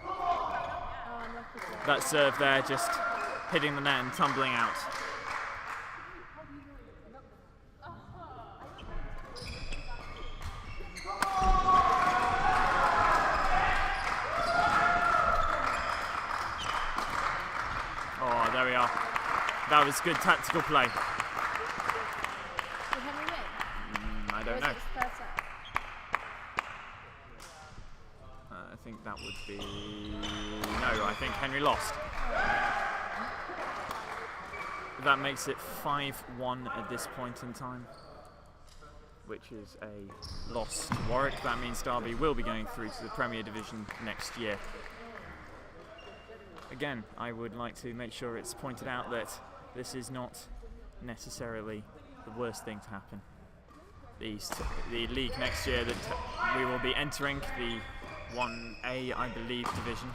Oh, unlucky for That serve there just hitting the net and tumbling out. Oh, there we are. That was good tactical play. Did Henry win? I Or don't was know. it his first set? I think that would be... No, I think Henry lost. That makes it 5-1 at this point in time, which is a loss to Warwick. That means Derby will be going through to the Premier Division next year. Again, I would like to make sure it's pointed out that this is not necessarily the worst thing to happen. The league next year that we will be entering, the 1A, I believe, division,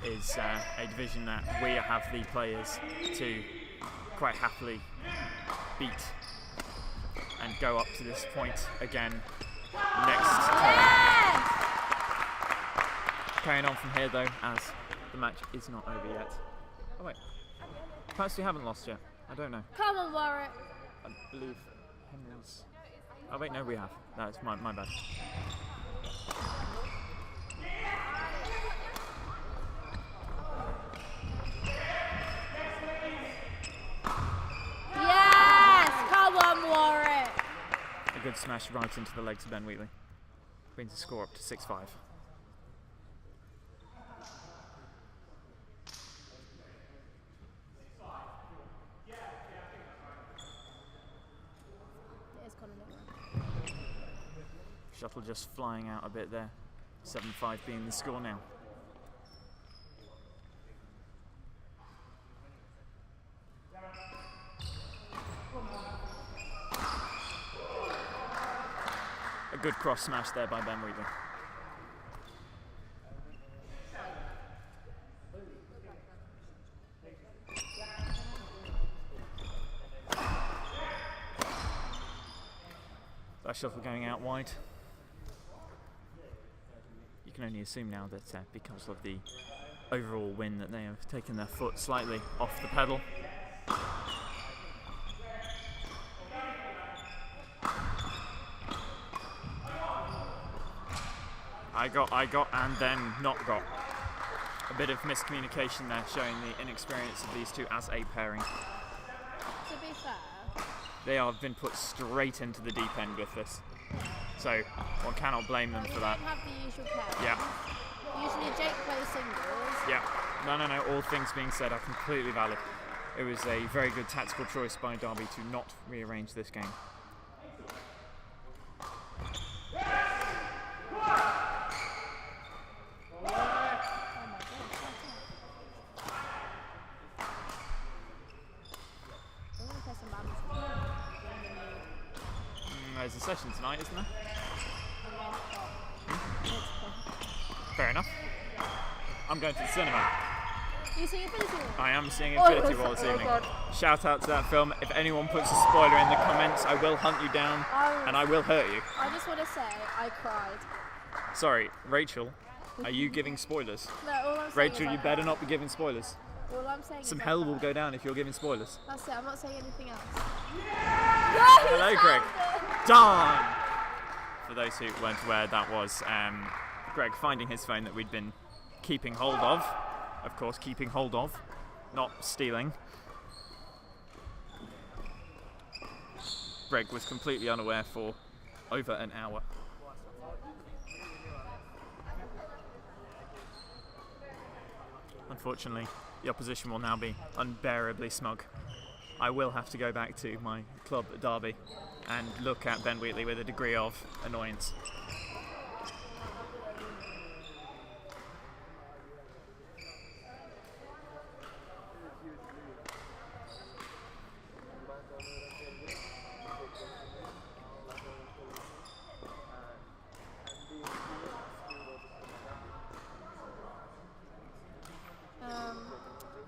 is a division that we have the players to quite happily beat and go up to this point again next term. Carrying on from here though, as the match is not over yet. Oh wait, perhaps we haven't lost yet. I don't know. Come on, Warwick. I believe Henry's... Oh wait, no, we have. That's my bad. Yes! Come on, Warwick. A good smash right into the legs of Ben Wheatley. Brings the score up to 6-5. It is Conor McGregor. Shuttle just flying out a bit there. 7-5 being the score now. A good cross smash there by Ben Wheatley. That shuttle going out wide. You can only assume now that because of the overall win that they have taken their foot slightly off the pedal. I got, and then not got. A bit of miscommunication there, showing the inexperience of these two as a pairing. To be fair, They have been put straight into the deep end with this. So one cannot blame them well, for you that. don't have the usual pair. Yeah. Usually Jake plays singles. Yeah. No. All things being said are completely valid. It was a very good tactical choice by Derby to not rearrange this game. There's a session tonight, isn't there? Fair enough. I'm going to the cinema. You see Infinity War? I am seeing Infinity War this evening. God. Shout out to that film. If anyone puts a spoiler in the comments, I will hunt you down and I will hurt you. I just want to say, I cried. Sorry, Rachel, are you giving spoilers? No, all I'm saying Rachel, is you I better cried. not be giving spoilers. All I'm saying Some is hell I will cried. go down if you're giving spoilers. That's it, I'm not saying anything else. Hello, Greg. Darn! For those who weren't aware, that was Greg finding his phone that we'd been keeping hold of. Of course, keeping hold of, not stealing. Greg was completely unaware for over an hour. unfortunately, the opposition will now be unbearably smug. I will have to go back to my club at Derby and look at Ben Wheatley with a degree of annoyance.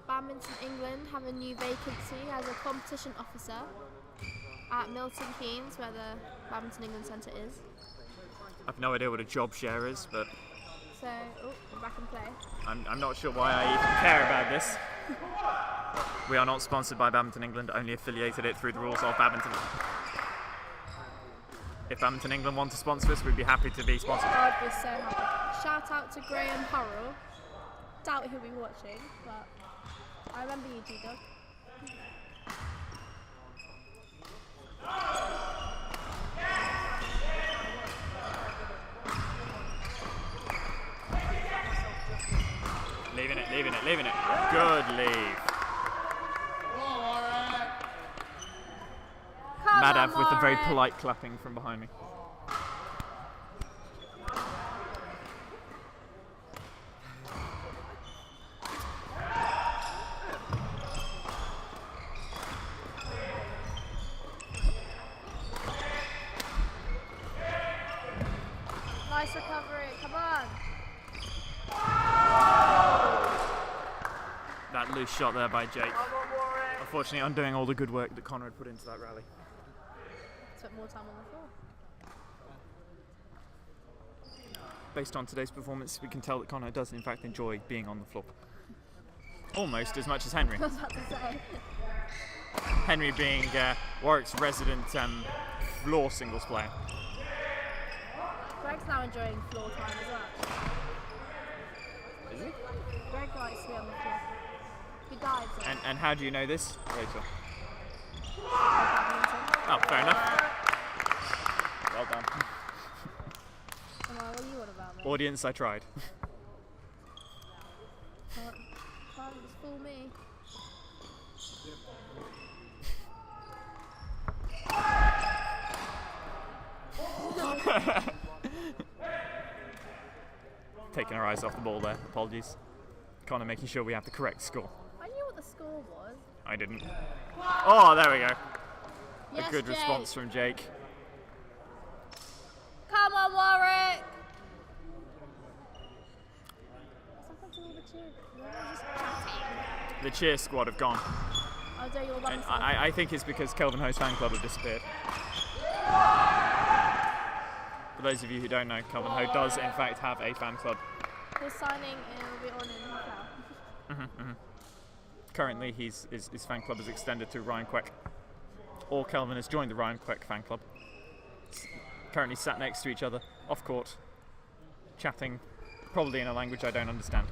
Badminton England have a new vacancy as a competition officer at Milton Keynes, where the Badminton England Centre is. I've no idea what a job share is, but So, we're back in play. I'm not sure why I even care about this. We are not sponsored by Badminton England, only affiliated it through the rules of badminton. If Badminton England want to sponsor us, we'd be happy to be sponsored. I'd be so happy. Shout out to Graham Hurrell. Doubt he'll be watching, but I remember you, G-Dog. Leaving it. Good leave. Madav with a very polite clapping from behind me. Nice recovery, come on. That loose shot there by Jake. Unfortunately, undoing all the good work that Conrad put into that rally. Spent more time on the floor. Based on today's performance, we can tell that Conrad does in fact enjoy being on the floor. Almost as much as Henry. I was about to say. Henry being Warwick's resident floor singles player. Greg's now enjoying floor time as well. Is he? Greg likes to be on the floor. He dives on And how do you know this, Rachel? badminton. Oh, fair enough. Well done. Come on, what are you on about, mate? Audience, I tried. Can't just fool me. Taking our eyes off the ball there. Apologies. Connor making sure we have the correct score. I knew what the score was. I didn't. Oh, there we go. Yes, A good Jake. response from Jake. Come on, Warwick! What's happened to all the cheer? You're all just chatting. The cheer squad have gone. Oh, don't you all by And myself? I think it's because Kelvin Ho's fan club have disappeared. For those of you who don't know, Kelvin Ho does in fact have a fan club. His signing will be on in half an hour. Currently, his fan club is extended to Ryan Queck. Or Kelvin has joined the Ryan Queck fan club. Currently sat next to each other, off court, chatting, probably in a language I don't understand.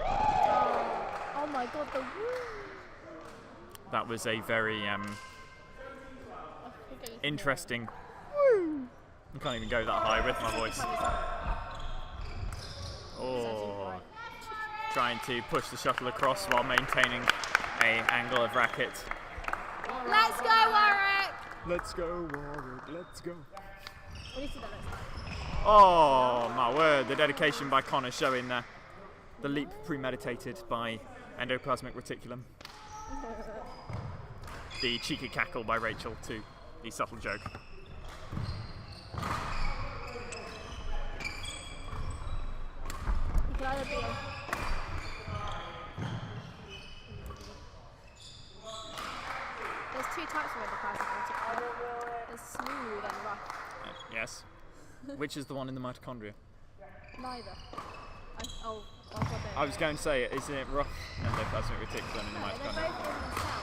Oh my god, the woo! That was a very I think I need to interesting. I can't even go that high with my voice. Oh, trying to push the shuttle across while maintaining a angle of racket. Let's go, Warwick! Let's go, Warwick, let's go. We need to do that next time. Oh my word, the dedication by Connor showing the leap premeditated by endoplasmic reticulum. The cheeky cackle by Rachel to the subtle joke. You can either be There's two types of endoplasmic reticulum. There's smooth and rough. Yes. Which is the one in the mitochondria? Neither. Oh, God, I was going to say, isn't it rough endoplasmic reticulum in the they're both mitochondria? in the cell.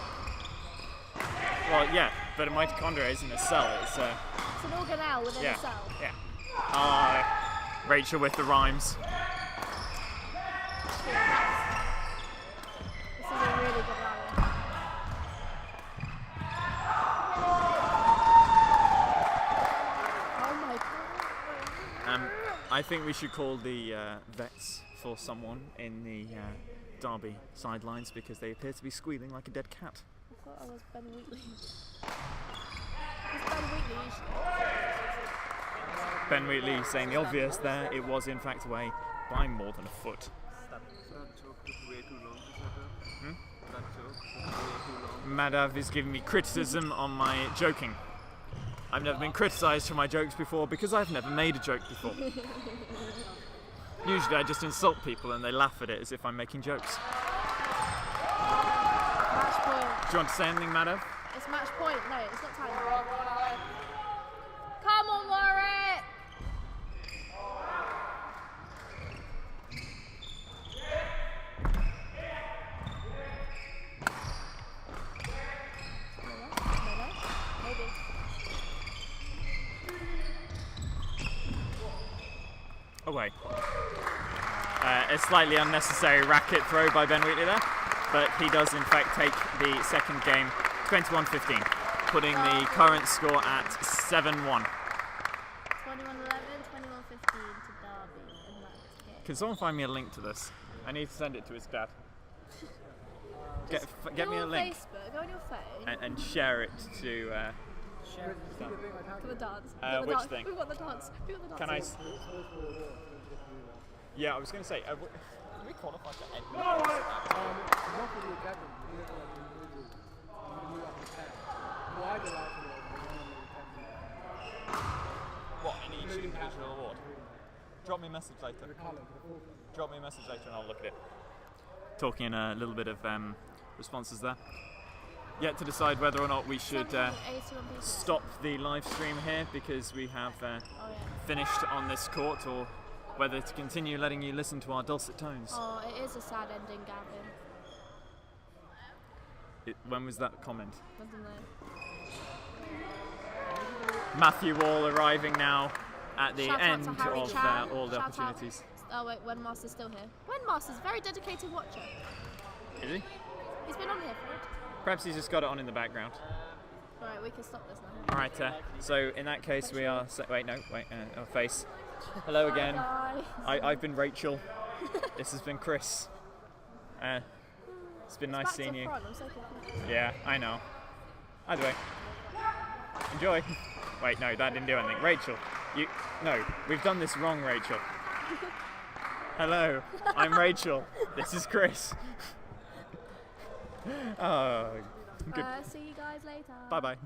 Well, yeah, but a mitochondria isn't a cell, it's a... It's an organelle within Yeah, a cell. yeah. Rachel with the rhymes. This is a really good rally. Oh my god. I think we should call the vets for someone in the Derby sidelines because they appear to be squealing like a dead cat. I thought I was Ben Wheatley. It's Ben Wheatley usually. Ben Wheatley saying the obvious there. It was in fact away by more than a foot. That joke took way too long to set up. That joke took way too long. Madav is giving me criticism on my joking. I've never been criticised for my jokes before because I've never made a joke before. Usually I just insult people and they laugh at it as if I'm making jokes. Match point. Do you want to say anything, Madav? It's match point. No, it's not time. Come on, Warwick! Maybe. Away. A slightly unnecessary racket throw by Ben Wheatley there, but he does in fact take the second game 21-15, putting the current score at 7-1. 21-11, 21-15 to Derby in that game. Can someone find me a link to this? I need to send it to his dad. Get Go me a on link Facebook, go on your phone. and share it to. For the dance. Which thing? We want the dance. We want the dance. Can I? Yeah, I was going to say. Do we qualify for any? Not for the academy. Why the last one? What, in each individual award? Drop me a message later. Drop me a message later and I'll look at it. Talking a little bit of responses there. Yet to decide whether or not we should stop the live stream here because we have finished on this court, or whether to continue letting you listen to our dulcet tones. Oh, it is a sad ending, Gavin. When was that comment? I don't know. Matthew Wall arriving now at the Shout out end to of Harry Chan. all the Shout out. opportunities. Oh wait, Wenmaster's still here. Wenmaster's a very dedicated watcher. Is he? He's been on here for it. Perhaps he's just got it on in the background. Alright, we can stop this now. Alright, so in that case we are... face. Hello again. Guys. I've been Rachel. This has been Chris. It's been nice Back to seeing you. front, I'm so confused. Yeah, I know. Either way. Enjoy. Wait, no, that didn't do anything. Rachel, no, we've done this wrong, Rachel. Hello, I'm Rachel. This is Chris. Oh, good. See you guys later. Bye-bye. Bye.